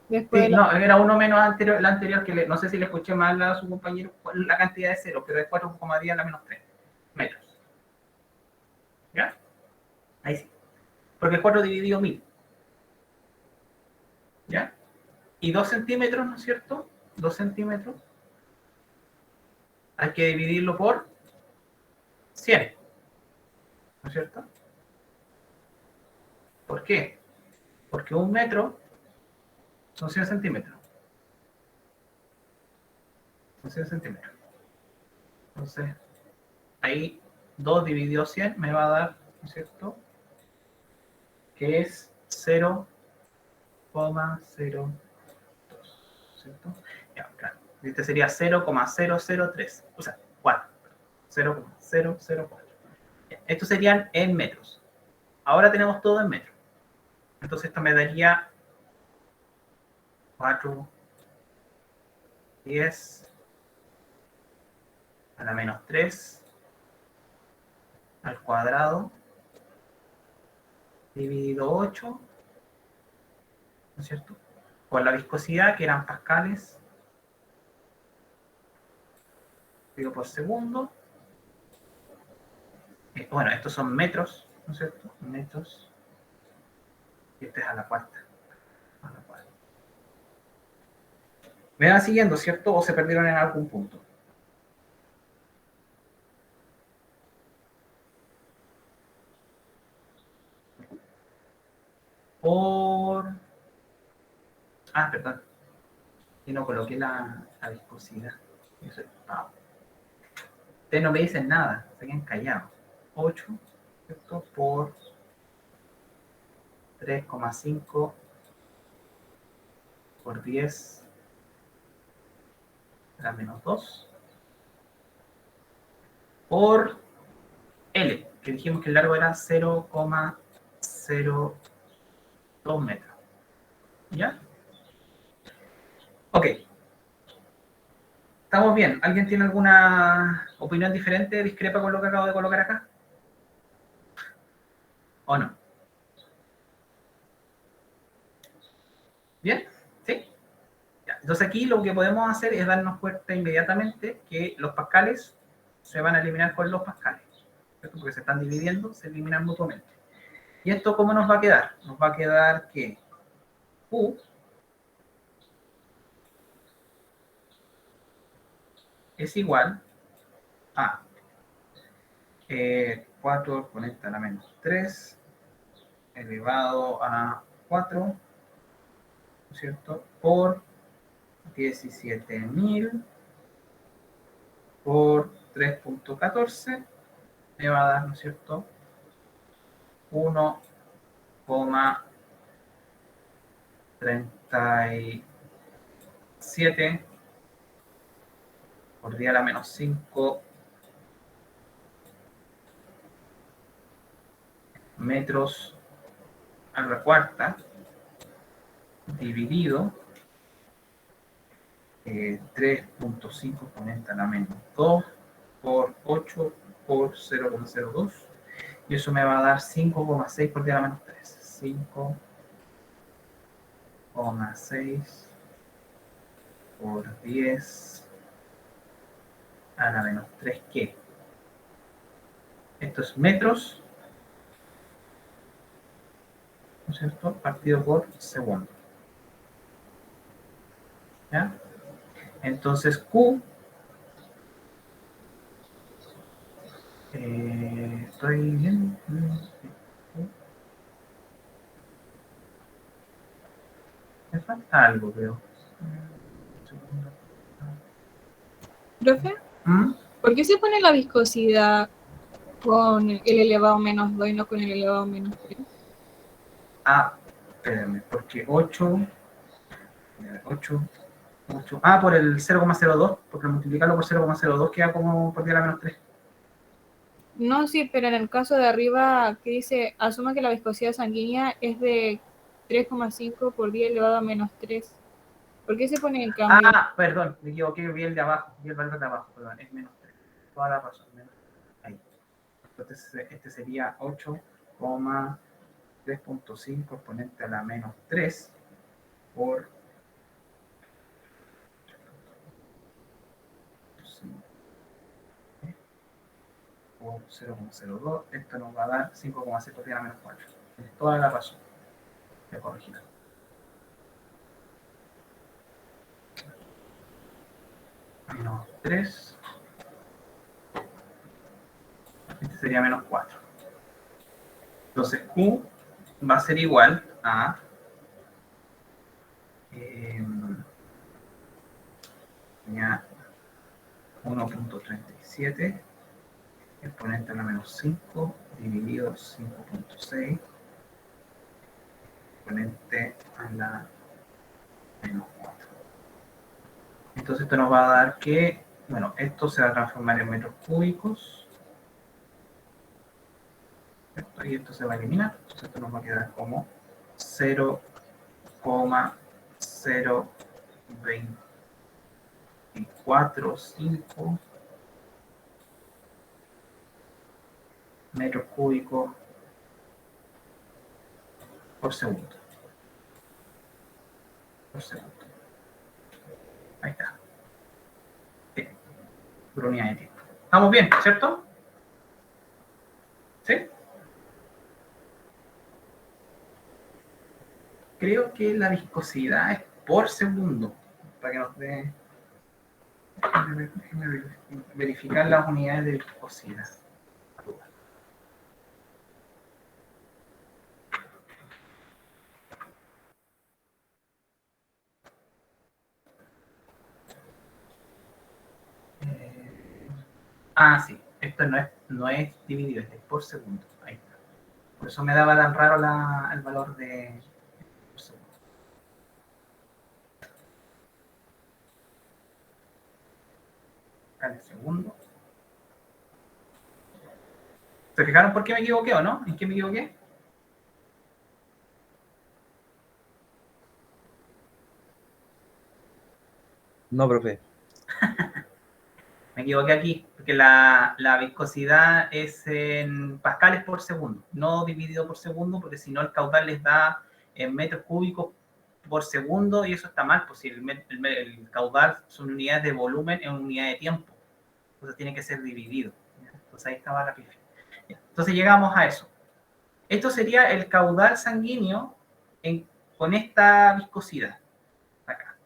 después Sí, de la... no, era uno menos anterior, la anterior, que no sé si le escuché mal a su compañero la cantidad de ceros, pero es 4,10 a la menos 3 metros. ¿Ya? Ahí sí. Porque es 4 dividido 1000. ¿Ya? Y 2 centímetros, ¿no es cierto? 2 centímetros. Hay que dividirlo por 100. ¿No es cierto? ¿Por qué? Porque un metro son 100 centímetros. Son 100 centímetros. Entonces, ahí 2 dividido 100 me va a dar, ¿no es cierto?, que es 0,02. ¿Cierto? Ya, claro. Este sería 0,003. O sea, 4. 0,004. Estos serían en metros. Ahora tenemos todo en metros. Entonces esto me daría 4, 10 a la menos 3 al cuadrado dividido 8, ¿no es cierto? Por la viscosidad, que eran pascales, digo por segundo. Bueno, estos son metros, ¿no es cierto? Metros. Y este es a la cuarta. A la cuarta. ¿Me van siguiendo, cierto? ¿O se perdieron en algún punto? Por... Ah, perdón. Y no coloqué la viscosidad. Ustedes no me dicen nada, se quedan callados. 8, ¿cierto? Por 3,5 por 10 a la menos 2 por L, que dijimos que el largo era 0,02 metros. ¿Ya? Ok. ¿Estamos bien? ¿Alguien tiene alguna opinión diferente, discrepa con lo que acabo de colocar acá? ¿O no? ¿Bien? ¿Sí? Ya. Entonces aquí lo que podemos hacer es darnos cuenta inmediatamente que los pascales se van a eliminar con los pascales, ¿cierto? Porque se están dividiendo, se eliminan mutuamente. ¿Y esto cómo nos va a quedar? Nos va a quedar que Q es igual a 4 exponente a la menos 3 elevado a 4, ¿no es cierto? Por 17.000 por 3.14 me va a dar, ¿no es cierto? 1,37 por 10 a la menos 5 metros a la cuarta dividido 3.5 exponente a la menos 2 por 8 por 0,02 y eso me va a dar 5,6 por 10 a la menos 3. 5,6 por 10 a la menos 3, ¿qué? Esto es metros, ¿no es cierto? Partido por segundo. ¿Ya? Entonces Q, estoy bien. Me falta algo, creo. Profe, ¿Mm? ¿por qué se pone la viscosidad con el elevado menos 2 y no con el elevado menos 3? Ah, espérame, porque 8, por el 0,02, porque multiplicarlo por 0,02 queda como por 10 a la menos 3. No, sí, pero en el caso de arriba, que dice, asuma que la viscosidad sanguínea es de 3,5 por 10 elevado a menos 3. ¿Por qué se pone en cambio? Ah, perdón, me equivoqué, vi el de abajo, vi el valor de abajo, perdón, es menos 3. Toda la razón, menos 3. Ahí. Entonces este sería 8,3.5 exponente a la menos 3 por 0,02. Esto nos va a dar 5,6 por 10 a la menos 4. Tienes toda la razón. Voy a corregir. Menos 3. Este sería menos 4. Entonces Q va a ser igual a 1.37 exponente a la menos 5 dividido 5.6 exponente a la menos 4. Entonces esto nos va a dar que, bueno, esto se va a transformar en metros cúbicos cierto? Y esto se va a eliminar, entonces esto nos va a quedar como 0,0245 metros cúbicos por segundo. Ahí está. Bien. Por unidad de tiempo. ¿Estamos bien, cierto? ¿Sí? Creo que la viscosidad es por segundo. Para que nos dé. Déjenme verificar las unidades de viscosidad. Sí. Esto no es dividido, es por segundo. Ahí está. Por eso me daba tan raro el valor de por segundo. Acá en el segundo. ¿Se fijaron por qué me equivoqué o no? ¿En qué me equivoqué? No, profe. Me equivoqué aquí, porque la viscosidad es en pascales por segundo, no dividido por segundo, porque si no el caudal les da en metros cúbicos por segundo y eso está mal, pues si el caudal son unidades de volumen en unidad de tiempo, entonces tiene que ser dividido. Entonces ahí estaba la pifia. Entonces llegamos a eso. Esto sería el caudal sanguíneo con esta viscosidad. Acá.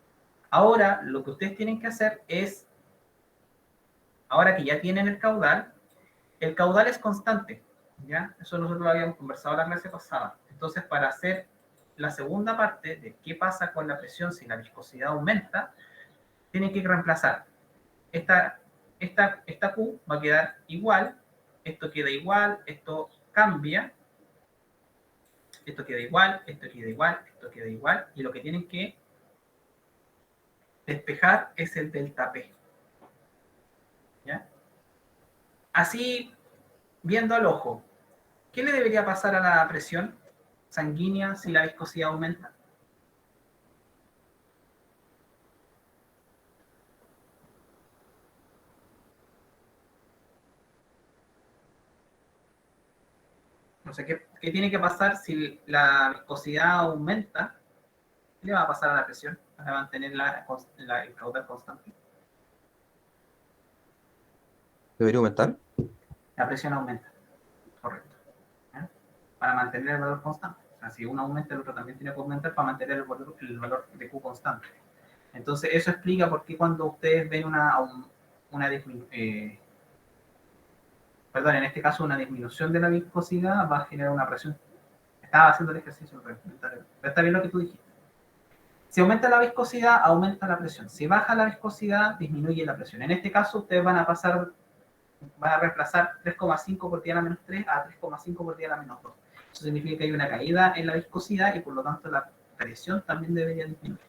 Ahora lo que ustedes tienen que hacer es, ahora que ya tienen el caudal es constante, ¿ya? Eso nosotros lo habíamos conversado la clase pasada. Entonces, para hacer la segunda parte de qué pasa con la presión si la viscosidad aumenta, tienen que reemplazar. Esta Q va a quedar igual, esto queda igual, esto cambia, esto queda igual, esto queda igual, esto queda igual, y lo que tienen que despejar es el delta P. ¿Ya? Así, viendo al ojo, ¿qué le debería pasar a la presión sanguínea si la viscosidad aumenta? No sé, ¿qué tiene que pasar si la viscosidad aumenta? ¿Qué le va a pasar a la presión para mantener el caudal constante? ¿Debería aumentar? La presión aumenta, correcto. ¿Ya? Para mantener el valor constante. O sea, si uno aumenta, el otro también tiene que aumentar para mantener el valor de Q constante. Entonces, eso explica por qué cuando ustedes ven en este caso una disminución de la viscosidad va a generar una presión. Estaba haciendo el ejercicio, pero está bien lo que tú dijiste. Si aumenta la viscosidad, aumenta la presión. Si baja la viscosidad, disminuye la presión. En este caso, ustedes van a reemplazar 3,5 por 10 a la menos 3 a 3,5 por 10 a la menos 2. Eso significa que hay una caída en la viscosidad y por lo tanto la presión también debería disminuir.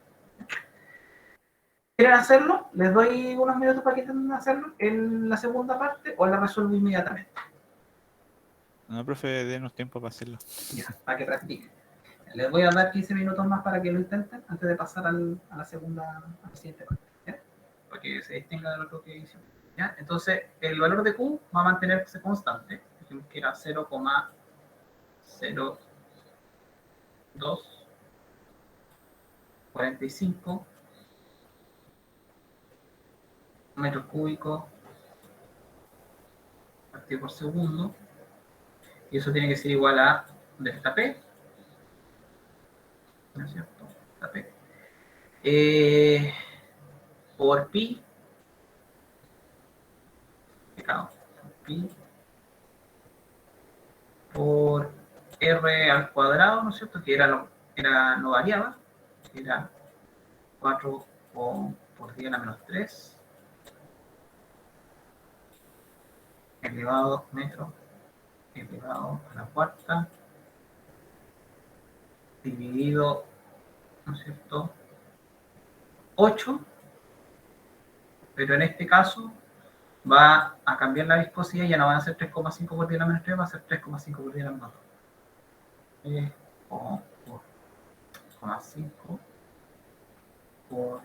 ¿Quieren hacerlo? Les doy unos minutos para que intenten hacerlo en la segunda parte o la resuelvo inmediatamente. No, profe, denos tiempo para hacerlo. Ya, para que practiquen. Les voy a dar 15 minutos más para que lo intenten antes de pasar a la siguiente parte. ¿Ya? Para que se distinga de lo que hicimos. ¿Ya? Entonces, el valor de Q va a mantenerse constante. Dijimos que era 0,0245 metros cúbicos partido por segundo. Y eso tiene que ser igual a delta P. ¿No es cierto? Delta P. Por pi. Pi por r al cuadrado, ¿no es cierto? Que no variaba. Era 4 por 10 a la menos 3 elevado metro elevado a la cuarta dividido, ¿no es cierto? 8, pero en este caso va a cambiar la viscosidad y ya no van a ser 3,5 por 10 a la menos 3, va a ser 3,5 por 10 a la menos 2. 3,5 por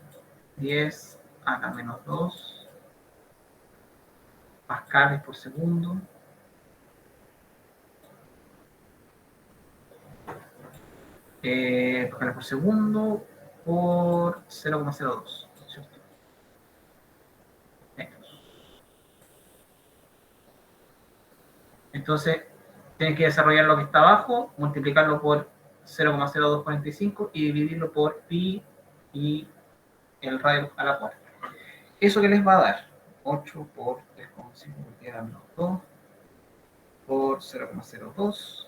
10 a la menos 2 pascales por segundo. Pascales por segundo por 0,02, ¿cierto? Entonces, tienen que desarrollar lo que está abajo, multiplicarlo por 0,0245 y dividirlo por pi y el radio a la cuarta. ¿Eso que les va a dar? 8 por 3,5 por 10 a la menos 2 por 0,02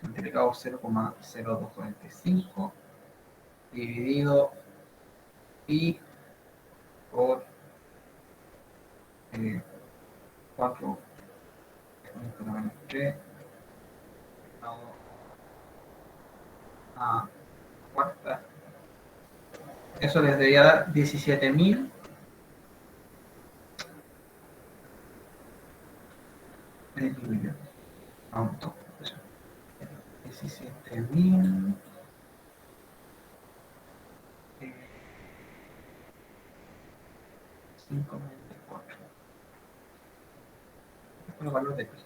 multiplicado por 0,0245 dividido pi por 4 menos 3 a cuarta. Eso les debería dar 17.000 en equilibrio. Aumentó. 17.000 5,94. Este es el valor de pi.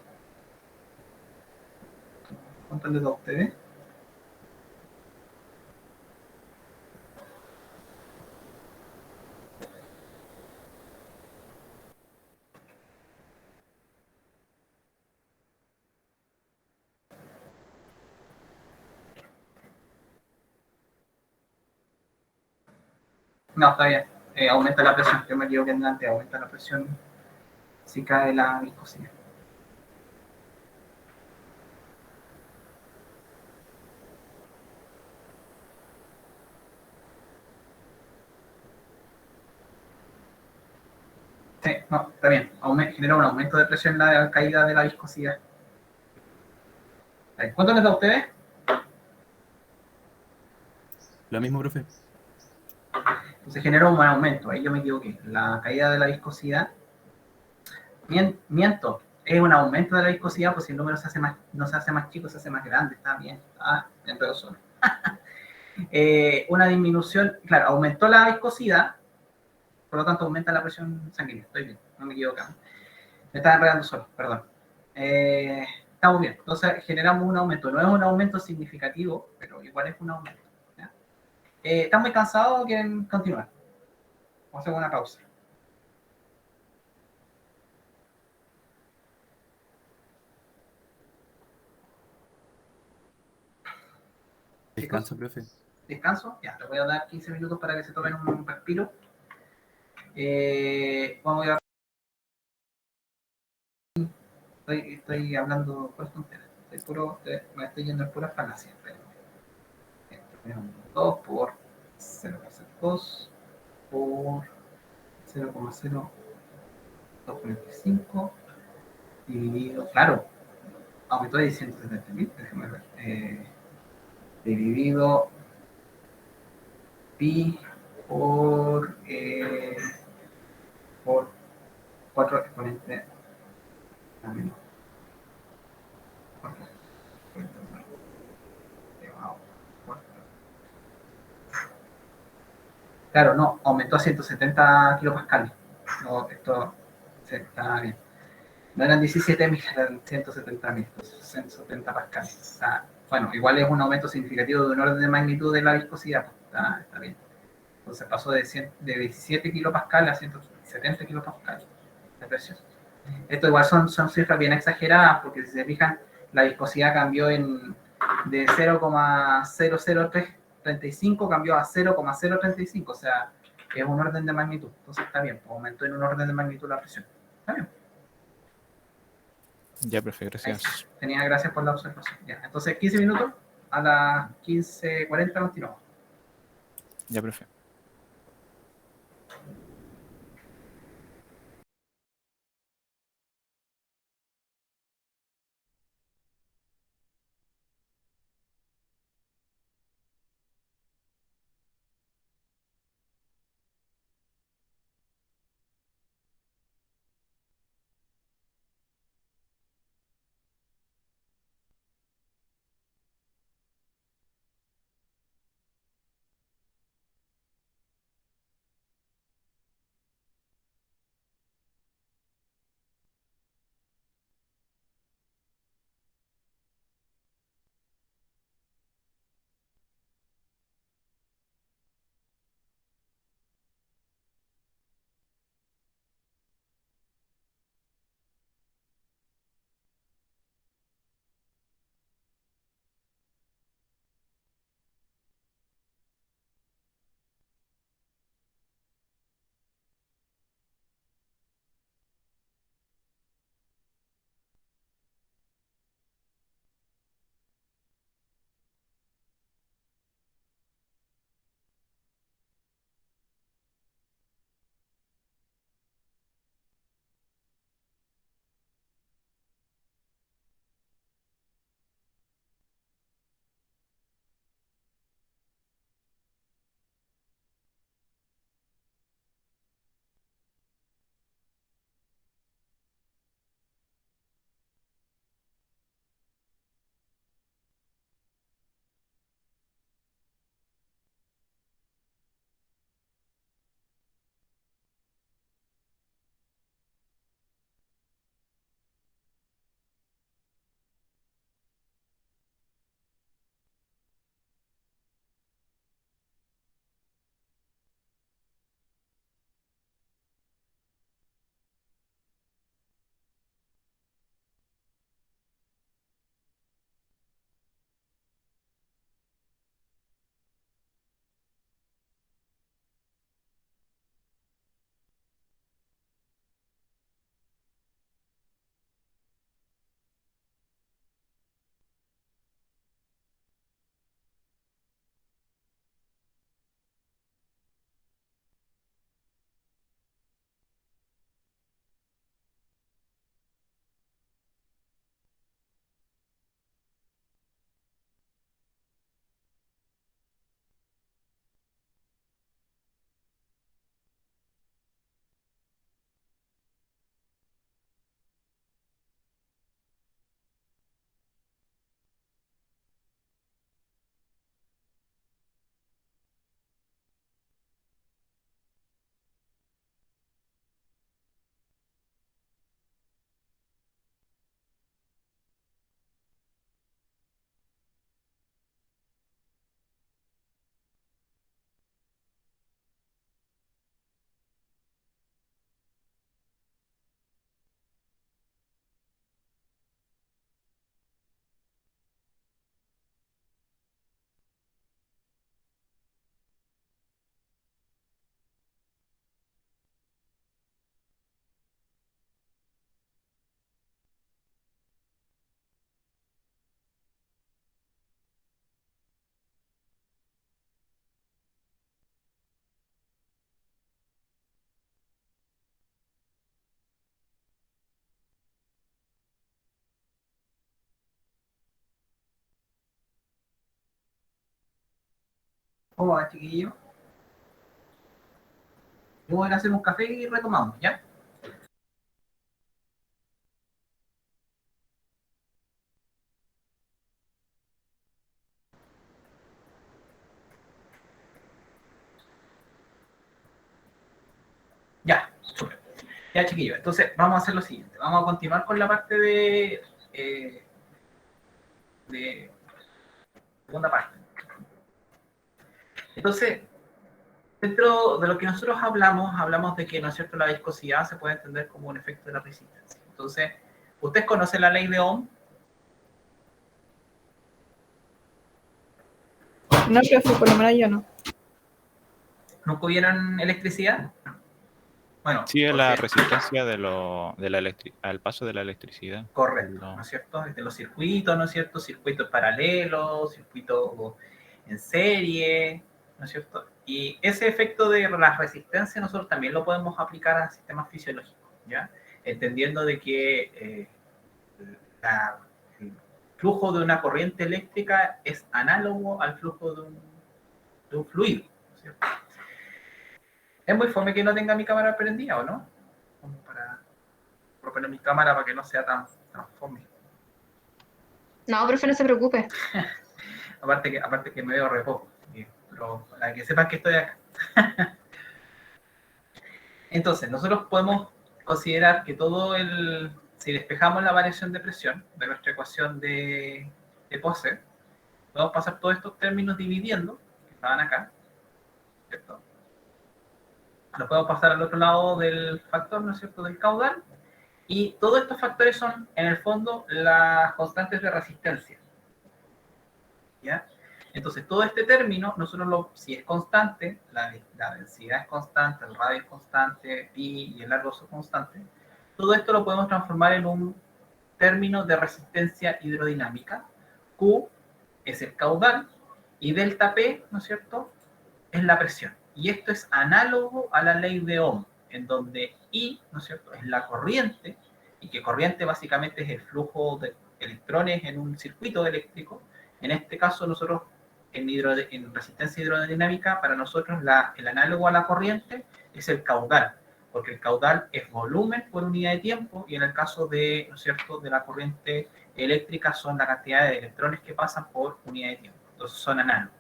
¿Cuánto les da a ustedes? No, está bien. Aumenta la presión. Yo me equivoqué antes. Aumenta la presión si cae la viscosidad. Sí, no, está bien. Genera un aumento de presión en la caída de la viscosidad. ¿Cuánto les da a ustedes? Lo mismo, profe. Entonces genera un aumento. Ahí yo me equivoqué. La caída de la viscosidad. Miento. Es un aumento de la viscosidad, pues si el número no se hace más chico, se hace más grande. Está bien. Está dentro de solo. Una disminución. Claro, aumentó la viscosidad. Por lo tanto, aumenta la presión sanguínea. Estoy bien. No me equivoco. Me estaba enredando solo. Perdón. Estamos bien. Entonces generamos un aumento. No es un aumento significativo, pero igual es un aumento. ¿Ya? ¿Están muy cansados o quieren continuar? Vamos a hacer una pausa. Descanso, profe. Descanso. Ya, les voy a dar 15 minutos para que se tomen un respiro. Vamos a estoy hablando por tonteras. Me estoy yendo en puras falacias. 2 por 0,02 por 0,0245 dividido, claro, aumentó de 170.000, déjame ver, dividido pi por 4 exponentes a menos 4 exponentes a menos elevado a 4. Claro, no, aumentó a 170 kilopascales. No, esto está bien. No eran 17.000, eran 170.000, 170 pascales. O sea, bueno, igual es un aumento significativo de un orden de magnitud de la viscosidad. Pues, está bien. Entonces pasó de 17 kilopascales a 170 kilopascales de presión. Esto igual son cifras bien exageradas, porque si se fijan, la viscosidad cambió de 0,00335 cambió a 0,035, o sea, es un orden de magnitud. Entonces está bien, aumentó en un orden de magnitud la presión. Está bien. Ya, profe, Ahí, gracias. tenía gracias por la observación. Ya, entonces 15 minutos, a las 15:40 continuamos. Ya, profe. ¿Cómo va, chiquillo? Yo voy a ir a hacer un café y retomamos, ¿ya? Ya, súper. Ya, chiquillo. Entonces, vamos a hacer lo siguiente. Vamos a continuar con la parte de segunda parte. Entonces, dentro de lo que nosotros hablamos de que, ¿no es cierto?, la viscosidad se puede entender como un efecto de la resistencia. Entonces, ¿ustedes conocen la ley de Ohm? No, profe, por lo menos yo no. ¿Nunca hubieron electricidad? Bueno, Sí, es la porque resistencia al paso de la electricidad. correcto, ¿no es cierto? De los circuitos, ¿no es cierto? Circuitos paralelos, circuitos en serie, ¿no es cierto? Y ese efecto de la resistencia nosotros también lo podemos aplicar a sistemas fisiológicos, ¿ya? Entendiendo de que el flujo de una corriente eléctrica es análogo al flujo de un fluido, ¿no es cierto? Es muy fome que no tenga mi cámara prendida, ¿o no? Como para proponer mi cámara para que no sea tan fome. No, profe, no se preocupe. Aparte que me veo re poco, pero para que sepan que estoy acá. Entonces, nosotros podemos considerar que si despejamos la variación de presión de nuestra ecuación de Poisson, podemos pasar todos estos términos dividiendo, que estaban acá, ¿cierto? Los podemos pasar al otro lado del factor, ¿no es cierto?, del caudal, y todos estos factores son, en el fondo, las constantes de resistencia, ¿ya? Entonces, todo este término, si es constante, la densidad es constante, el radio es constante, pi y el largo son constantes, todo esto lo podemos transformar en un término de resistencia hidrodinámica. Q es el caudal y delta P, ¿no es cierto?, es la presión. Y esto es análogo a la ley de Ohm, en donde I, ¿no es cierto?, es la corriente, y que corriente básicamente es el flujo de electrones en un circuito eléctrico. En este caso, nosotros en resistencia hidrodinámica, para nosotros el análogo a la corriente es el caudal, porque el caudal es volumen por unidad de tiempo, y en el caso de, ¿no es cierto?, de la corriente eléctrica son la cantidad de electrones que pasan por unidad de tiempo. Entonces son análogos.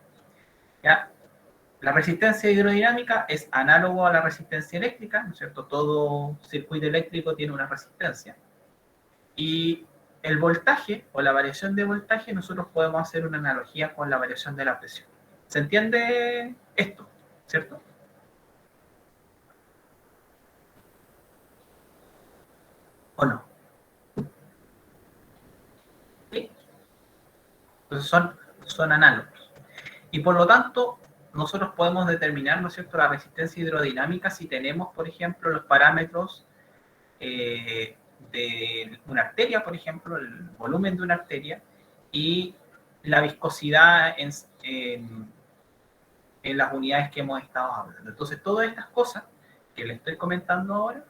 ¿Ya? La resistencia hidrodinámica es análogo a la resistencia eléctrica, ¿no es cierto? Todo circuito eléctrico tiene una resistencia. Y el voltaje o la variación de voltaje, nosotros podemos hacer una analogía con la variación de la presión. ¿Se entiende esto? ¿Cierto? ¿O no? ¿Sí? Entonces son análogos. Y por lo tanto, nosotros podemos determinar, ¿no es cierto?, la resistencia hidrodinámica si tenemos, por ejemplo, los parámetros de una arteria, por ejemplo, el volumen de una arteria y la viscosidad en las unidades que hemos estado hablando. Entonces, todas estas cosas que les estoy comentando ahora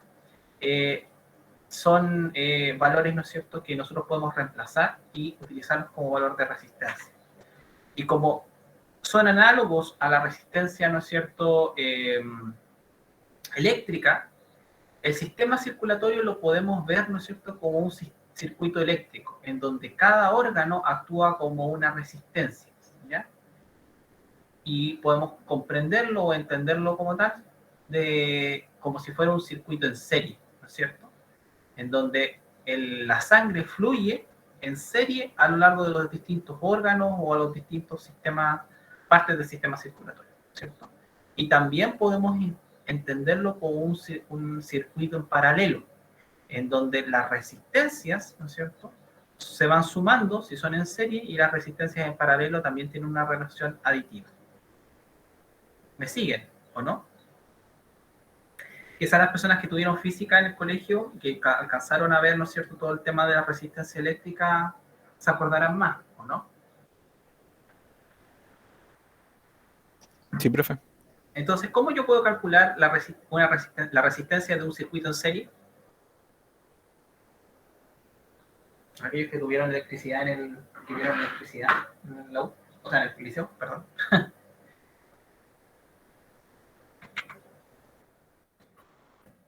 son valores, ¿no es cierto?, que nosotros podemos reemplazar y utilizarlos como valor de resistencia. Y como son análogos a la resistencia, ¿no es cierto?, eléctrica, el sistema circulatorio lo podemos ver, ¿no es cierto?, como un circuito eléctrico, en donde cada órgano actúa como una resistencia, ¿ya? Y podemos comprenderlo o entenderlo como tal, como si fuera un circuito en serie, ¿no es cierto?, en donde la sangre fluye en serie a lo largo de los distintos órganos o a los distintos sistemas, partes del sistema circulatorio, ¿cierto? Y también podemos entenderlo como un circuito en paralelo, en donde las resistencias, ¿no es cierto?, se van sumando si son en serie, y las resistencias en paralelo también tienen una relación aditiva. ¿Me siguen o no? Quizás las personas que tuvieron física en el colegio, que alcanzaron a ver, ¿no es cierto?, todo el tema de la resistencia eléctrica, se acordarán más, ¿o no? Sí, profe. Entonces, ¿cómo yo puedo calcular la resistencia de un circuito en serie? Aquellos que tuvieron electricidad que vieron electricidad en la U, o sea, en el liceo, perdón.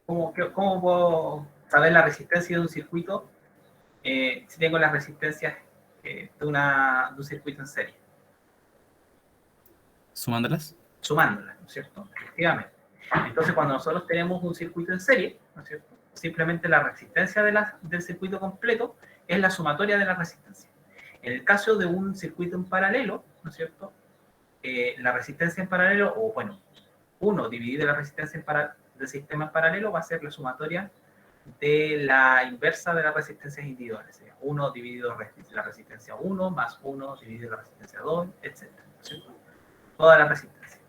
¿Cómo puedo saber la resistencia de un circuito si tengo las resistencias de un circuito en serie? ¿Sumándolas? Sumándolas, ¿no es cierto? Efectivamente. Entonces, cuando nosotros tenemos un circuito en serie, ¿no es cierto? Simplemente la resistencia del circuito completo es la sumatoria de la resistencia. En el caso de un circuito en paralelo, ¿no es cierto? La resistencia en paralelo, o bueno, 1 dividido la resistencia del sistema en paralelo va a ser la sumatoria de la inversa de las resistencias individuales. 1 dividido la resistencia 1 más 1 dividido la resistencia 2, etc. ¿no es cierto? Toda la resistencia.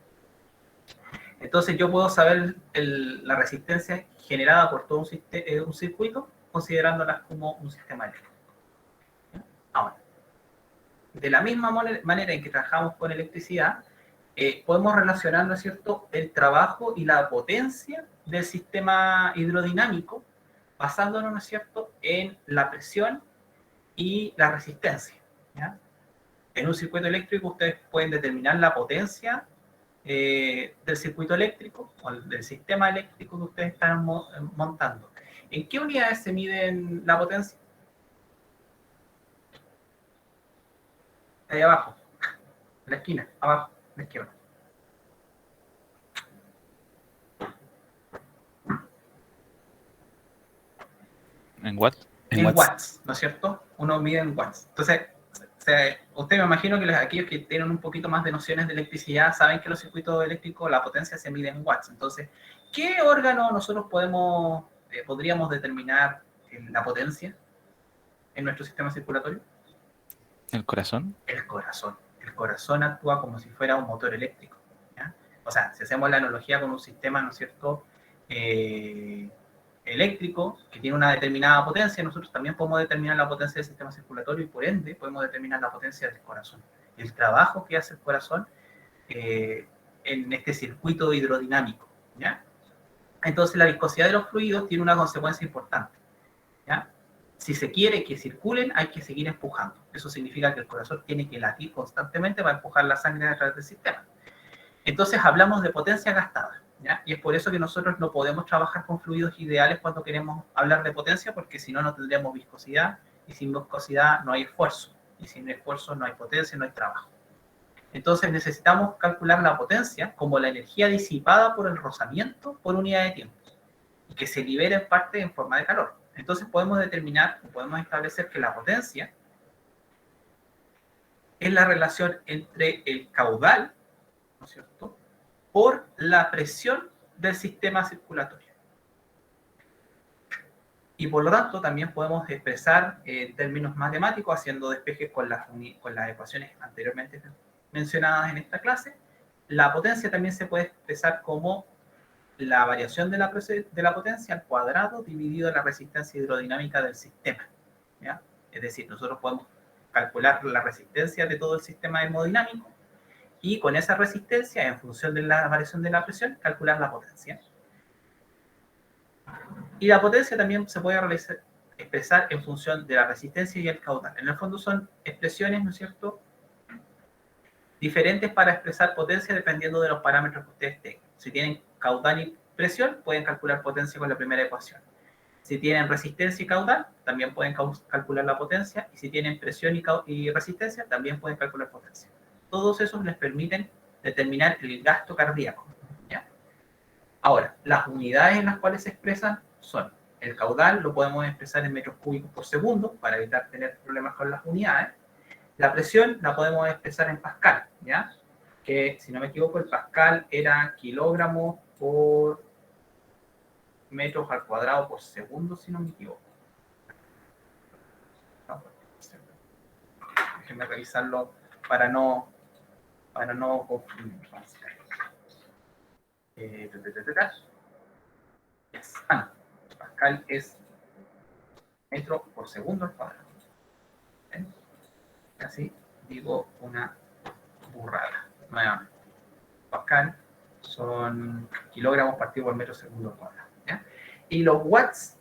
Entonces yo puedo saber la resistencia generada por todo un circuito considerándolas como un sistema eléctrico. Ahora, de la misma manera en que trabajamos con electricidad, podemos relacionar, ¿no es cierto?, el trabajo y la potencia del sistema hidrodinámico basándonos, ¿no es cierto?, en la presión y la resistencia. ¿Ya? En un circuito eléctrico ustedes pueden determinar la potencia del circuito eléctrico o del sistema eléctrico que ustedes están montando. ¿En qué unidades se miden la potencia? Ahí abajo, en la esquina, abajo, a la izquierda. ¿En watt? En watts, ¿no es cierto? Uno mide en watts. Entonces, usted me imagino que aquellos que tienen un poquito más de nociones de electricidad saben que los circuitos eléctricos, la potencia se mide en watts. Entonces, ¿qué órgano nosotros podríamos determinar la potencia en nuestro sistema circulatorio? ¿El corazón? El corazón. El corazón actúa como si fuera un motor eléctrico. ¿Ya? O sea, si hacemos la analogía con un sistema, ¿no es cierto?, eléctrico que tiene una determinada potencia, nosotros también podemos determinar la potencia del sistema circulatorio y por ende podemos determinar la potencia del corazón. El trabajo que hace el corazón en este circuito hidrodinámico. ¿Ya? Entonces la viscosidad de los fluidos tiene una consecuencia importante. ¿Ya? Si se quiere que circulen, hay que seguir empujando. Eso significa que el corazón tiene que latir constantemente para empujar la sangre a través del sistema. Entonces hablamos de potencia gastada. ¿Ya? Y es por eso que nosotros no podemos trabajar con fluidos ideales cuando queremos hablar de potencia, porque si no, no tendríamos viscosidad, y sin viscosidad no hay esfuerzo, y sin esfuerzo no hay potencia, no hay trabajo. Entonces necesitamos calcular la potencia como la energía disipada por el rozamiento por unidad de tiempo, y que se libera en parte en forma de calor. Entonces podemos determinar, podemos establecer que la potencia es la relación entre el caudal, ¿no es cierto?, por la presión del sistema circulatorio. Y por lo tanto también podemos expresar en términos matemáticos, haciendo despejes con las ecuaciones anteriormente mencionadas en esta clase. La potencia también se puede expresar como la variación de la potencia al cuadrado dividido la resistencia hidrodinámica del sistema. ¿Ya? Es decir, nosotros podemos calcular la resistencia de todo el sistema hemodinámico y con esa resistencia, en función de la variación de la presión, calcular la potencia. Y la potencia también se puede expresar en función de la resistencia y el caudal. En el fondo son expresiones, ¿no es cierto?, diferentes para expresar potencia dependiendo de los parámetros que ustedes tengan. Si tienen caudal y presión, pueden calcular potencia con la primera ecuación. Si tienen resistencia y caudal, también pueden calcular la potencia. Y si tienen presión y resistencia, también pueden calcular potencia. Todos esos les permiten determinar el gasto cardíaco. ¿Ya? Ahora, las unidades en las cuales se expresan son el caudal, lo podemos expresar en metros cúbicos por segundo, para evitar tener problemas con las unidades. La presión la podemos expresar en pascal, ¿ya? Que, si no me equivoco, el pascal era kilogramos por metros al cuadrado por segundo, si no me equivoco. No, déjenme revisarlo para no confundir. Pascal es metro por segundo al cuadrado. ¿Ven? Así digo una burrada. Nuevamente. Pascal son kilogramos partido por metro segundo al cuadrado. ¿Ya? Y los watts,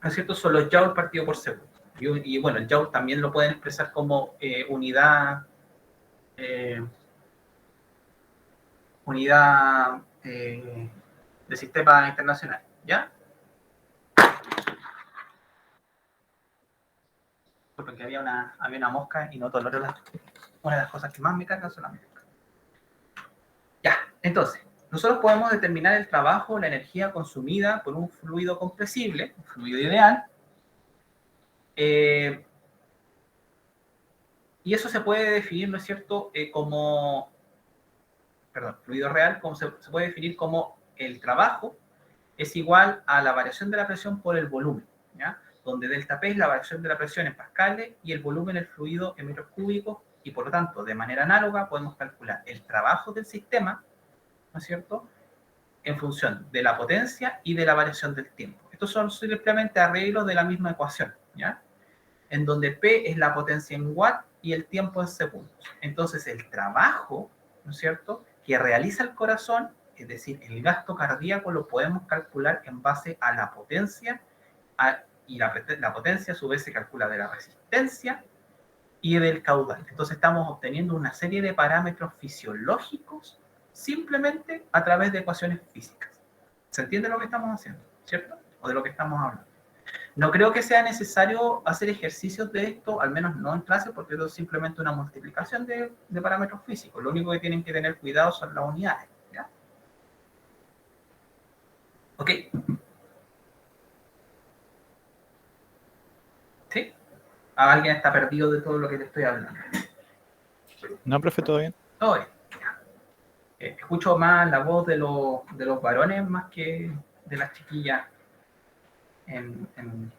¿no es cierto?, son los joules partido por segundo. Y bueno, el joule también lo pueden expresar como unidad de sistema internacional, ¿ya? Porque había una mosca y no tolero una de las cosas que más me cargan son las moscas. Ya, entonces, nosotros podemos determinar el trabajo, la energía consumida por un fluido compresible, un fluido ideal, y eso se puede definir, ¿no es cierto?, fluido real, como se puede definir como el trabajo es igual a la variación de la presión por el volumen, ¿ya? Donde delta P es la variación de la presión en pascales y el volumen del fluido en metros cúbicos, y por lo tanto, de manera análoga, podemos calcular el trabajo del sistema, ¿no es cierto?, en función de la potencia y de la variación del tiempo. Estos son simplemente arreglos de la misma ecuación, ¿ya? En donde P es la potencia en watt y el tiempo en segundos. Entonces, el trabajo, ¿no es cierto?, que realiza el corazón, es decir, el gasto cardíaco, lo podemos calcular en base a la potencia, y la potencia a su vez se calcula de la resistencia y del caudal. Entonces estamos obteniendo una serie de parámetros fisiológicos simplemente a través de ecuaciones físicas. ¿Se entiende lo que estamos haciendo, cierto? O de lo que estamos hablando. No creo que sea necesario hacer ejercicios de esto, al menos no en clase, porque esto es simplemente una multiplicación de parámetros físicos. Lo único que tienen que tener cuidado son las unidades, ¿ya? Ok. ¿Sí? ¿Alguien está perdido de todo lo que te estoy hablando? No, profe, todo bien. Todo bien. Escucho más la voz de los varones más que de las chiquillas en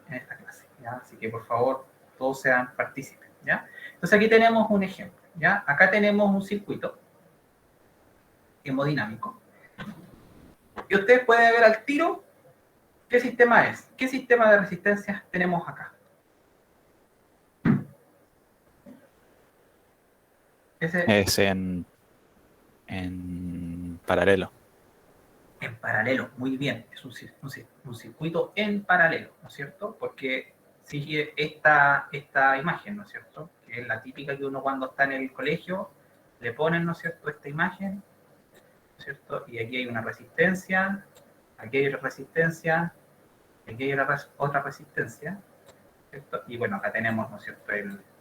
esta clase, ¿ya? Así que por favor, todos sean partícipes, ¿ya? Entonces aquí tenemos un ejemplo, ¿ya? Acá tenemos un circuito hemodinámico y ustedes pueden ver al tiro qué sistema es, qué sistema de resistencias tenemos acá. Es en paralelo. En paralelo, muy bien, es un circuito en paralelo, ¿no es cierto? Porque sigue esta imagen, ¿no es cierto? Que es la típica que uno cuando está en el colegio le ponen, ¿no es cierto?, esta imagen, ¿no es cierto? Y aquí hay una resistencia, aquí hay otra resistencia, aquí hay otra resistencia, ¿cierto? Y bueno, acá tenemos, ¿no es cierto?,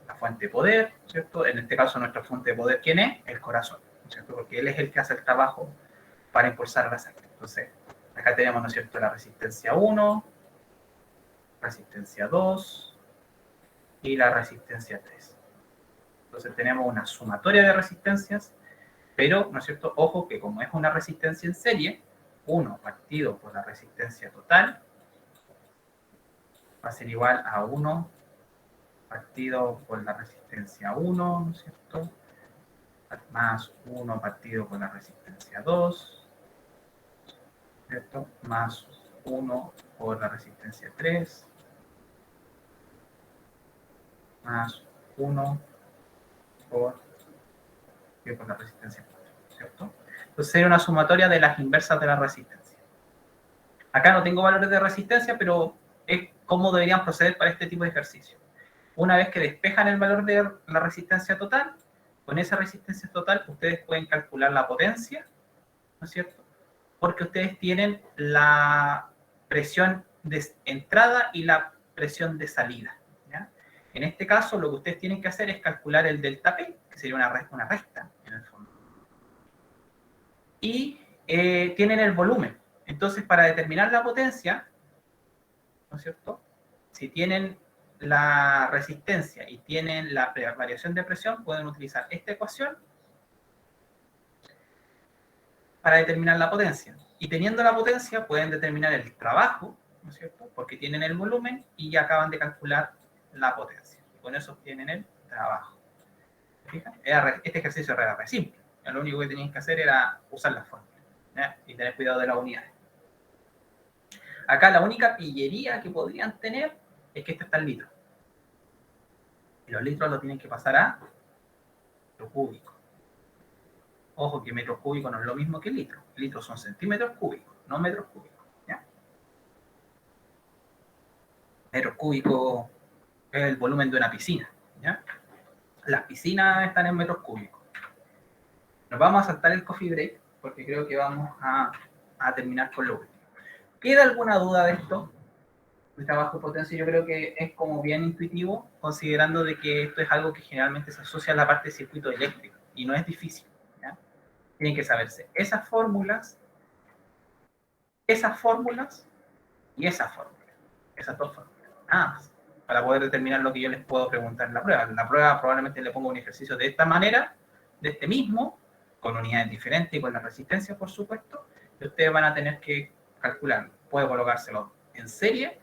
la fuente de poder, ¿cierto? En este caso nuestra fuente de poder, ¿quién es? El corazón, ¿no es cierto? Porque él es el que hace el trabajo para impulsar la sangre. Entonces, acá tenemos, ¿no es cierto?, la resistencia 1, resistencia 2 y la resistencia 3. Entonces tenemos una sumatoria de resistencias, pero, ¿no es cierto?, ojo que como es una resistencia en serie, 1 partido por la resistencia total va a ser igual a 1 partido por la resistencia 1, ¿no es cierto?, más 1 partido por la resistencia 2, ¿cierto?, más 1 por la resistencia 3, más 1 por la resistencia 4, ¿cierto? Entonces sería una sumatoria de las inversas de la resistencia. Acá no tengo valores de resistencia, pero es cómo deberían proceder para este tipo de ejercicio. Una vez que despejan el valor de la resistencia total, con esa resistencia total ustedes pueden calcular la potencia, ¿no es cierto?, porque ustedes tienen la presión de entrada y la presión de salida, ¿ya? En este caso, lo que ustedes tienen que hacer es calcular el delta P, que sería una resta en el fondo. Y tienen el volumen. Entonces, para determinar la potencia, ¿no es cierto?, si tienen la resistencia y tienen la variación de presión, pueden utilizar esta ecuación para determinar la potencia. Y teniendo la potencia, pueden determinar el trabajo, ¿no es cierto?, porque tienen el volumen y ya acaban de calcular la potencia. Y con eso obtienen el trabajo. ¿Fijan? Este ejercicio era re simple. Lo único que tenían que hacer era usar las fórmulas, ¿ya?, y tener cuidado de las unidades. Acá la única pillería que podrían tener es que este está en litros. Y los litros lo tienen que pasar a metro cúbico. Ojo que metros cúbicos no es lo mismo que litros. Litros son centímetros cúbicos, no metros cúbicos, ¿ya? Metros cúbicos es el volumen de una piscina, ¿ya? Las piscinas están en metros cúbicos. Nos vamos a saltar el coffee break porque creo que vamos a a terminar con lo último. ¿Queda alguna duda de esto? El trabajo de potencia yo creo que es como bien intuitivo, considerando de que esto es algo que generalmente se asocia a la parte de circuito eléctrico y no es difícil, ¿ya? Tienen que saberse esas fórmulas y esas fórmulas, esas dos fórmulas, nada más, para poder determinar lo que yo les puedo preguntar en la prueba. En la prueba probablemente le pongo un ejercicio de esta manera, de este mismo, con unidades diferentes y con la resistencia, por supuesto, y ustedes van a tener que calcular. Puede colocárselo en serie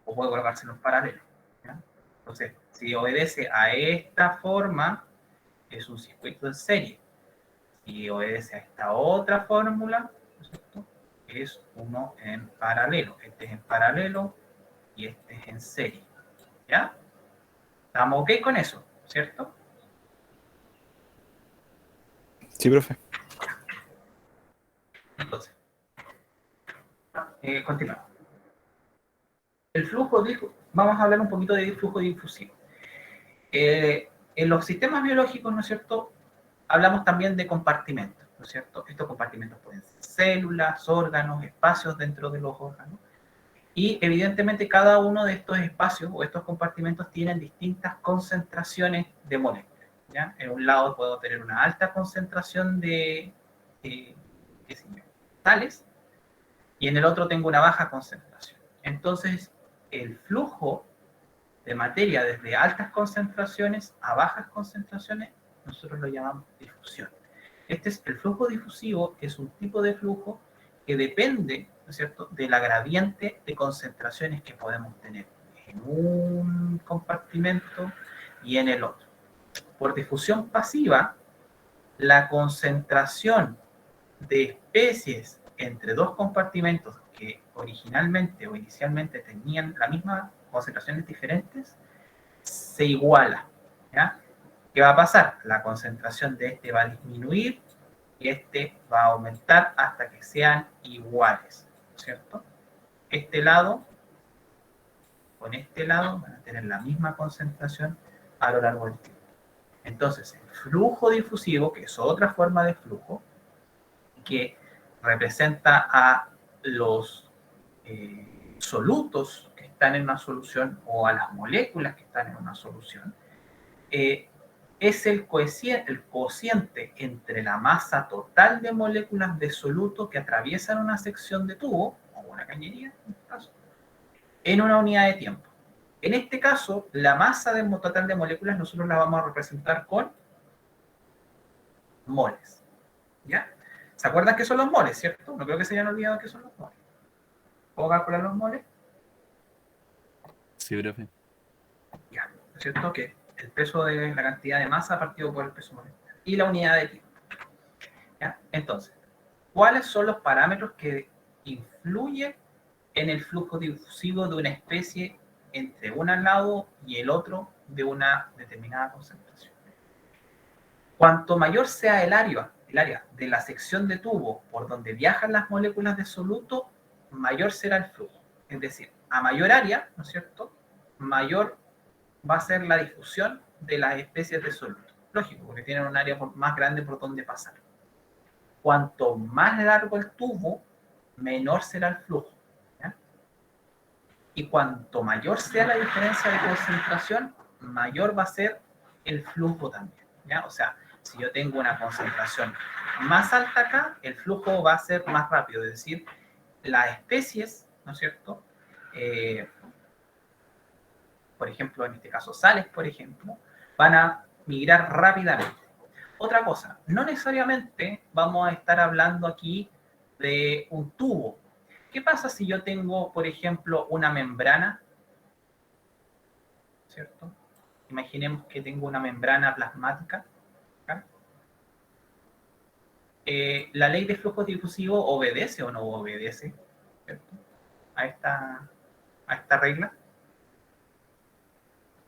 o puede colocárselo en paralelo, ¿ya? Entonces, si obedece a esta forma, es un circuito en serie. Si obedece a esta otra fórmula, ¿cierto?, es uno en paralelo. Este es en paralelo y este es en serie, ¿ya? ¿Estamos ok con eso, cierto? Sí, profe. Entonces, continuamos. El flujo, vamos a hablar un poquito de flujo difusivo. En los sistemas biológicos, ¿no es cierto?, hablamos también de compartimentos, ¿no es cierto? Estos compartimentos pueden ser células, órganos, espacios dentro de los órganos. Y evidentemente cada uno de estos espacios o estos compartimentos tienen distintas concentraciones de moléculas, ¿ya? En un lado puedo tener una alta concentración de qué sé yo, sales, y en el otro tengo una baja concentración. Entonces, el flujo de materia desde altas concentraciones a bajas concentraciones, nosotros lo llamamos difusión. Este es el flujo difusivo, es un tipo de flujo que depende, ¿no es cierto?, de la gradiente de concentraciones que podemos tener en un compartimento y en el otro. Por difusión pasiva, la concentración de especies entre dos compartimentos que originalmente o inicialmente tenían la misma concentraciones diferentes, se iguala, ¿ya? ¿Qué va a pasar? La concentración de este va a disminuir y este va a aumentar hasta que sean iguales, ¿cierto? Este lado con este lado van a tener la misma concentración a lo largo del tiempo. Entonces, el flujo difusivo, que es otra forma de flujo, que representa a los solutos que están en una solución o a las moléculas que están en una solución, es el cociente entre la masa total de moléculas de soluto que atraviesan una sección de tubo, o una cañería en este caso, en una unidad de tiempo. En este caso, la masa total de moléculas nosotros la vamos a representar con moles, ¿ya? ¿Se acuerdan qué son los moles, cierto? No creo que se hayan olvidado qué son los moles. ¿Puedo calcular los moles? Sí, profe. Ya, ¿no es cierto? Que el peso de la cantidad de masa partido por el peso molecular y la unidad de tiempo. ¿Ya? Entonces, ¿cuáles son los parámetros que influyen en el flujo difusivo de una especie entre un lado y el otro de una determinada concentración? Cuanto mayor sea el área de la sección de tubo por donde viajan las moléculas de soluto, mayor será el flujo. Es decir, a mayor área, ¿no es cierto?, mayor va a ser la difusión de las especies de soluto. Lógico, porque tienen un área más grande por donde pasar. Cuanto más largo el tubo, menor será el flujo, ¿ya? Y cuanto mayor sea la diferencia de concentración, mayor va a ser el flujo también, ¿ya? O sea, si yo tengo una concentración más alta acá, el flujo va a ser más rápido, es decir, las especies, ¿no es cierto?, por ejemplo, en este caso sales, por ejemplo, van a migrar rápidamente. Otra cosa, no necesariamente vamos a estar hablando aquí de un tubo. ¿Qué pasa si yo tengo, por ejemplo, una membrana? ¿Cierto? Imaginemos que tengo una membrana plasmática. ¿Okay? ¿La ley de flujo difusivo obedece o no obedece? ¿Cierto? A esta regla.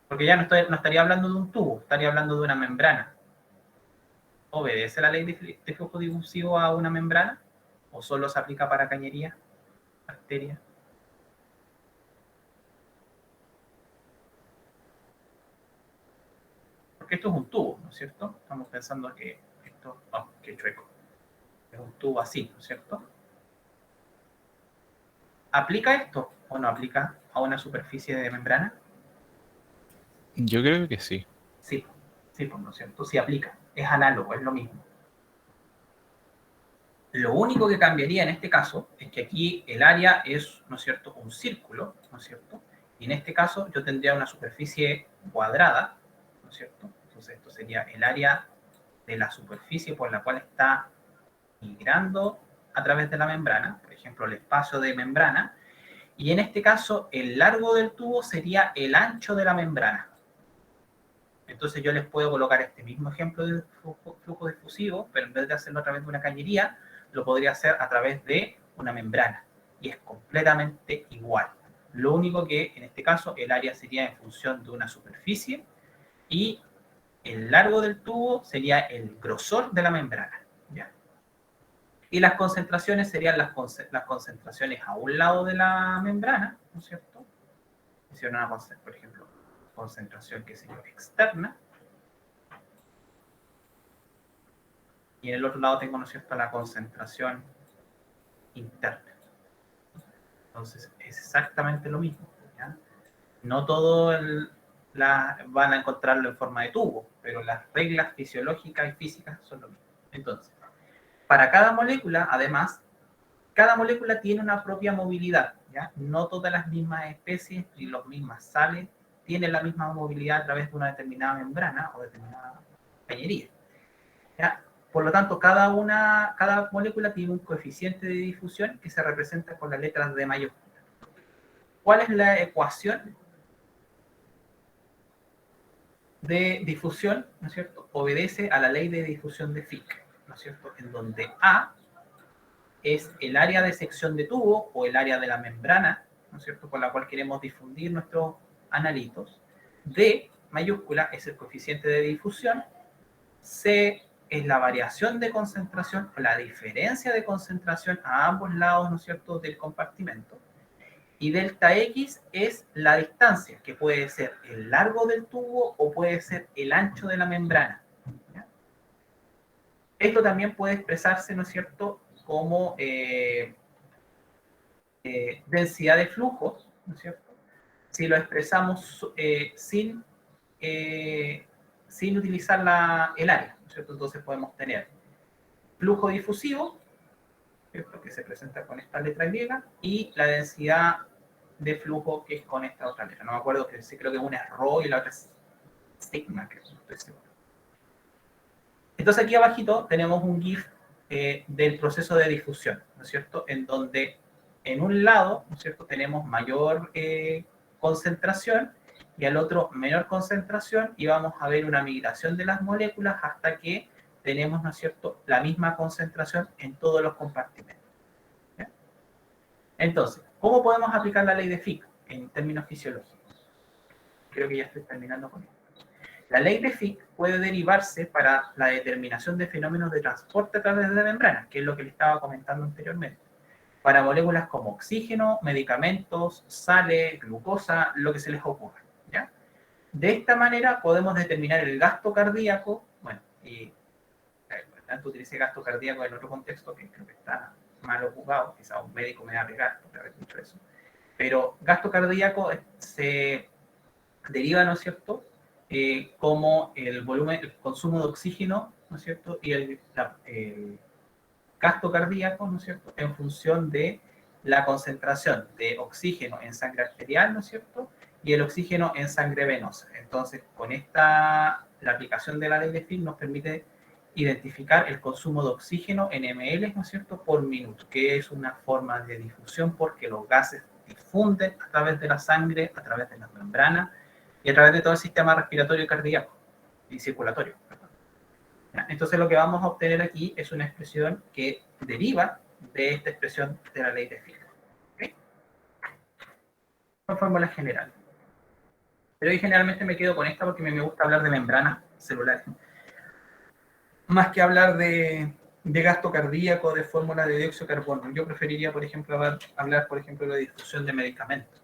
Porque ya no estaría hablando de un tubo, estaría hablando de una membrana. ¿Obedece la ley de flujo difusivo a una membrana? ¿O solo se aplica para cañería, bacterias? Porque esto es un tubo, ¿no es cierto? Estamos pensando que esto, que chueco, es un tubo así, ¿no es cierto? ¿aplica esto o no aplica a una superficie de membrana? Yo creo que sí. Sí, sí, pues, ¿no es cierto? Sí aplica, es análogo, es lo mismo. Lo único que cambiaría en este caso es que aquí el área es, ¿no es cierto?, un círculo, ¿no es cierto? Y en este caso yo tendría una superficie cuadrada, ¿no es cierto? Entonces esto sería el área de la superficie por la cual está migrando a través de la membrana, por ejemplo, el espacio de membrana, y en este caso el largo del tubo sería el ancho de la membrana. Entonces yo les puedo colocar este mismo ejemplo de flujo difusivo, pero en vez de hacerlo a través de una cañería, lo podría hacer a través de una membrana. Y es completamente igual. Lo único que en este caso el área sería en función de una superficie y el largo del tubo sería el grosor de la membrana. ¿Ya? Y las concentraciones serían las concentraciones a un lado de la membrana, ¿no es cierto? Una, por ejemplo, concentración que sería externa. Y en el otro lado tengo, ¿no es cierto?, la concentración interna. Entonces, es exactamente lo mismo. ¿Ya? No todo van a encontrarlo en forma de tubo, pero las reglas fisiológicas y físicas son lo mismo. Entonces, para cada molécula, además, cada molécula tiene una propia movilidad. ¿Ya? No todas las mismas especies ni las mismas sales tienen la misma movilidad a través de una determinada membrana o determinada cañería. ¿Ya? Por lo tanto, cada molécula tiene un coeficiente de difusión que se representa con las letras D mayúscula. ¿Cuál es la ecuación de difusión? ¿No es cierto? Obedece a la ley de difusión de Fick, ¿no es cierto? En donde A es el área de sección de tubo o el área de la membrana, ¿no es cierto?, con la cual queremos difundir nuestros analitos. D mayúscula es el coeficiente de difusión. C es la variación de concentración o la diferencia de concentración a ambos lados, ¿no es cierto?, del compartimento. Y delta X es la distancia, que puede ser el largo del tubo o puede ser el ancho de la membrana. ¿Ya? Esto también puede expresarse, ¿no es cierto?, como densidad de flujos, ¿no es cierto?, si lo expresamos sin utilizar el área, ¿no es cierto? Entonces podemos tener flujo difusivo, ¿cierto?, que se presenta con esta letra griega, y la densidad de flujo que es con esta otra letra. No me acuerdo, que sí, creo que una es rho y la otra es sigma, creo, no estoy seguro. Entonces aquí abajito tenemos un GIF del proceso de difusión, ¿no es cierto?, en donde en un lado, ¿no es cierto?, tenemos mayor concentración y al otro menor concentración, y vamos a ver una migración de las moléculas hasta que tenemos, ¿no es cierto?, la misma concentración en todos los compartimentos. ¿Ya? Entonces, ¿cómo podemos aplicar la ley de Fick en términos fisiológicos? Creo que ya estoy terminando con esto. La ley de Fick puede derivarse para la determinación de fenómenos de transporte a través de la membrana, que es lo que le estaba comentando anteriormente, para moléculas como oxígeno, medicamentos, sales, glucosa, lo que se les ocurra. ¿Ya? De esta manera podemos determinar el gasto cardíaco, bueno, y tanto utilicé gasto cardíaco en otro contexto que creo que está mal ocupado, quizá un médico me va a pegar por haber dicho eso, pero gasto cardíaco se deriva, ¿no es cierto?, como el volumen, el consumo de oxígeno, ¿no es cierto?, y el gasto cardíaco, ¿no es cierto?, en función de la concentración de oxígeno en sangre arterial, ¿no es cierto?, y el oxígeno en sangre venosa. Entonces, con la aplicación de la ley de Fick nos permite identificar el consumo de oxígeno en ml, ¿no es cierto?, por minuto, que es una forma de difusión porque los gases difunden a través de la sangre, a través de las membranas y a través de todo el sistema respiratorio y cardíaco y circulatorio. Entonces lo que vamos a obtener aquí es una expresión que deriva de esta expresión de la ley de Fick. ¿Okay? Son fórmulas generales. Pero hoy generalmente me quedo con esta porque me gusta hablar de membranas celulares. Más que hablar de gasto cardíaco, de fórmula de dióxido de carbono. Yo preferiría, por ejemplo, hablar, por ejemplo, de difusión de medicamentos.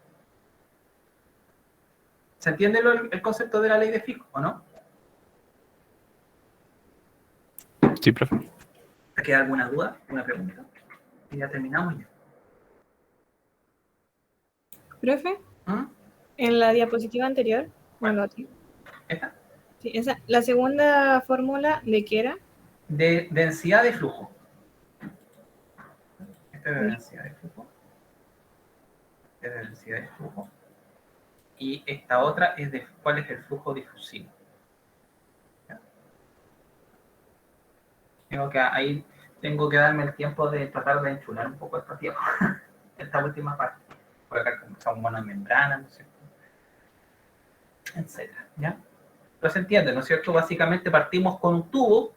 ¿Se entiende el concepto de la ley de Fick o no? Sí, profe. ¿Te queda alguna duda, alguna pregunta? Y ya terminamos ya. Profe, ¿Mm? en la diapositiva anterior, bueno, ¿Esta? sí, la segunda fórmula, ¿de qué era? De densidad de flujo. Esta es de densidad de flujo. Esta es de densidad de flujo. Y esta otra es de cuál es el flujo difusivo. ¿Ya? Ahí tengo que darme el tiempo de tratar de enchular un poco esta tierra, esta última parte. Por acá son monomembranas, ¿no es cierto? Etcétera, ¿ya? Pero se entiende, ¿no es cierto? Básicamente partimos con un tubo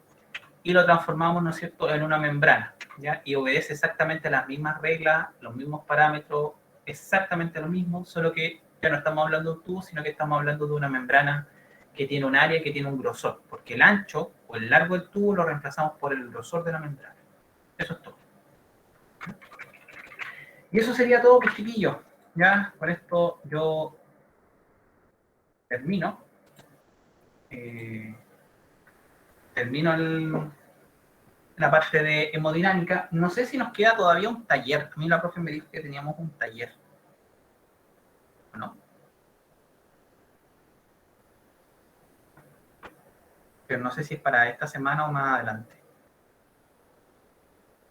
y lo transformamos, ¿no es cierto?, en una membrana, ¿ya? Y obedece exactamente las mismas reglas, los mismos parámetros, exactamente lo mismo, solo que ya no estamos hablando de un tubo, sino que estamos hablando de una membrana que tiene un área, que tiene un grosor, porque el ancho o el largo del tubo lo reemplazamos por el grosor de la membrana. Eso es todo. Y eso sería todo, pues, chiquillos. Ya, con esto yo termino. Termino la parte de hemodinámica. No sé si nos queda todavía un taller. A mí la profe me dijo que teníamos un taller. ¿No? Pero no sé si es para esta semana o más adelante.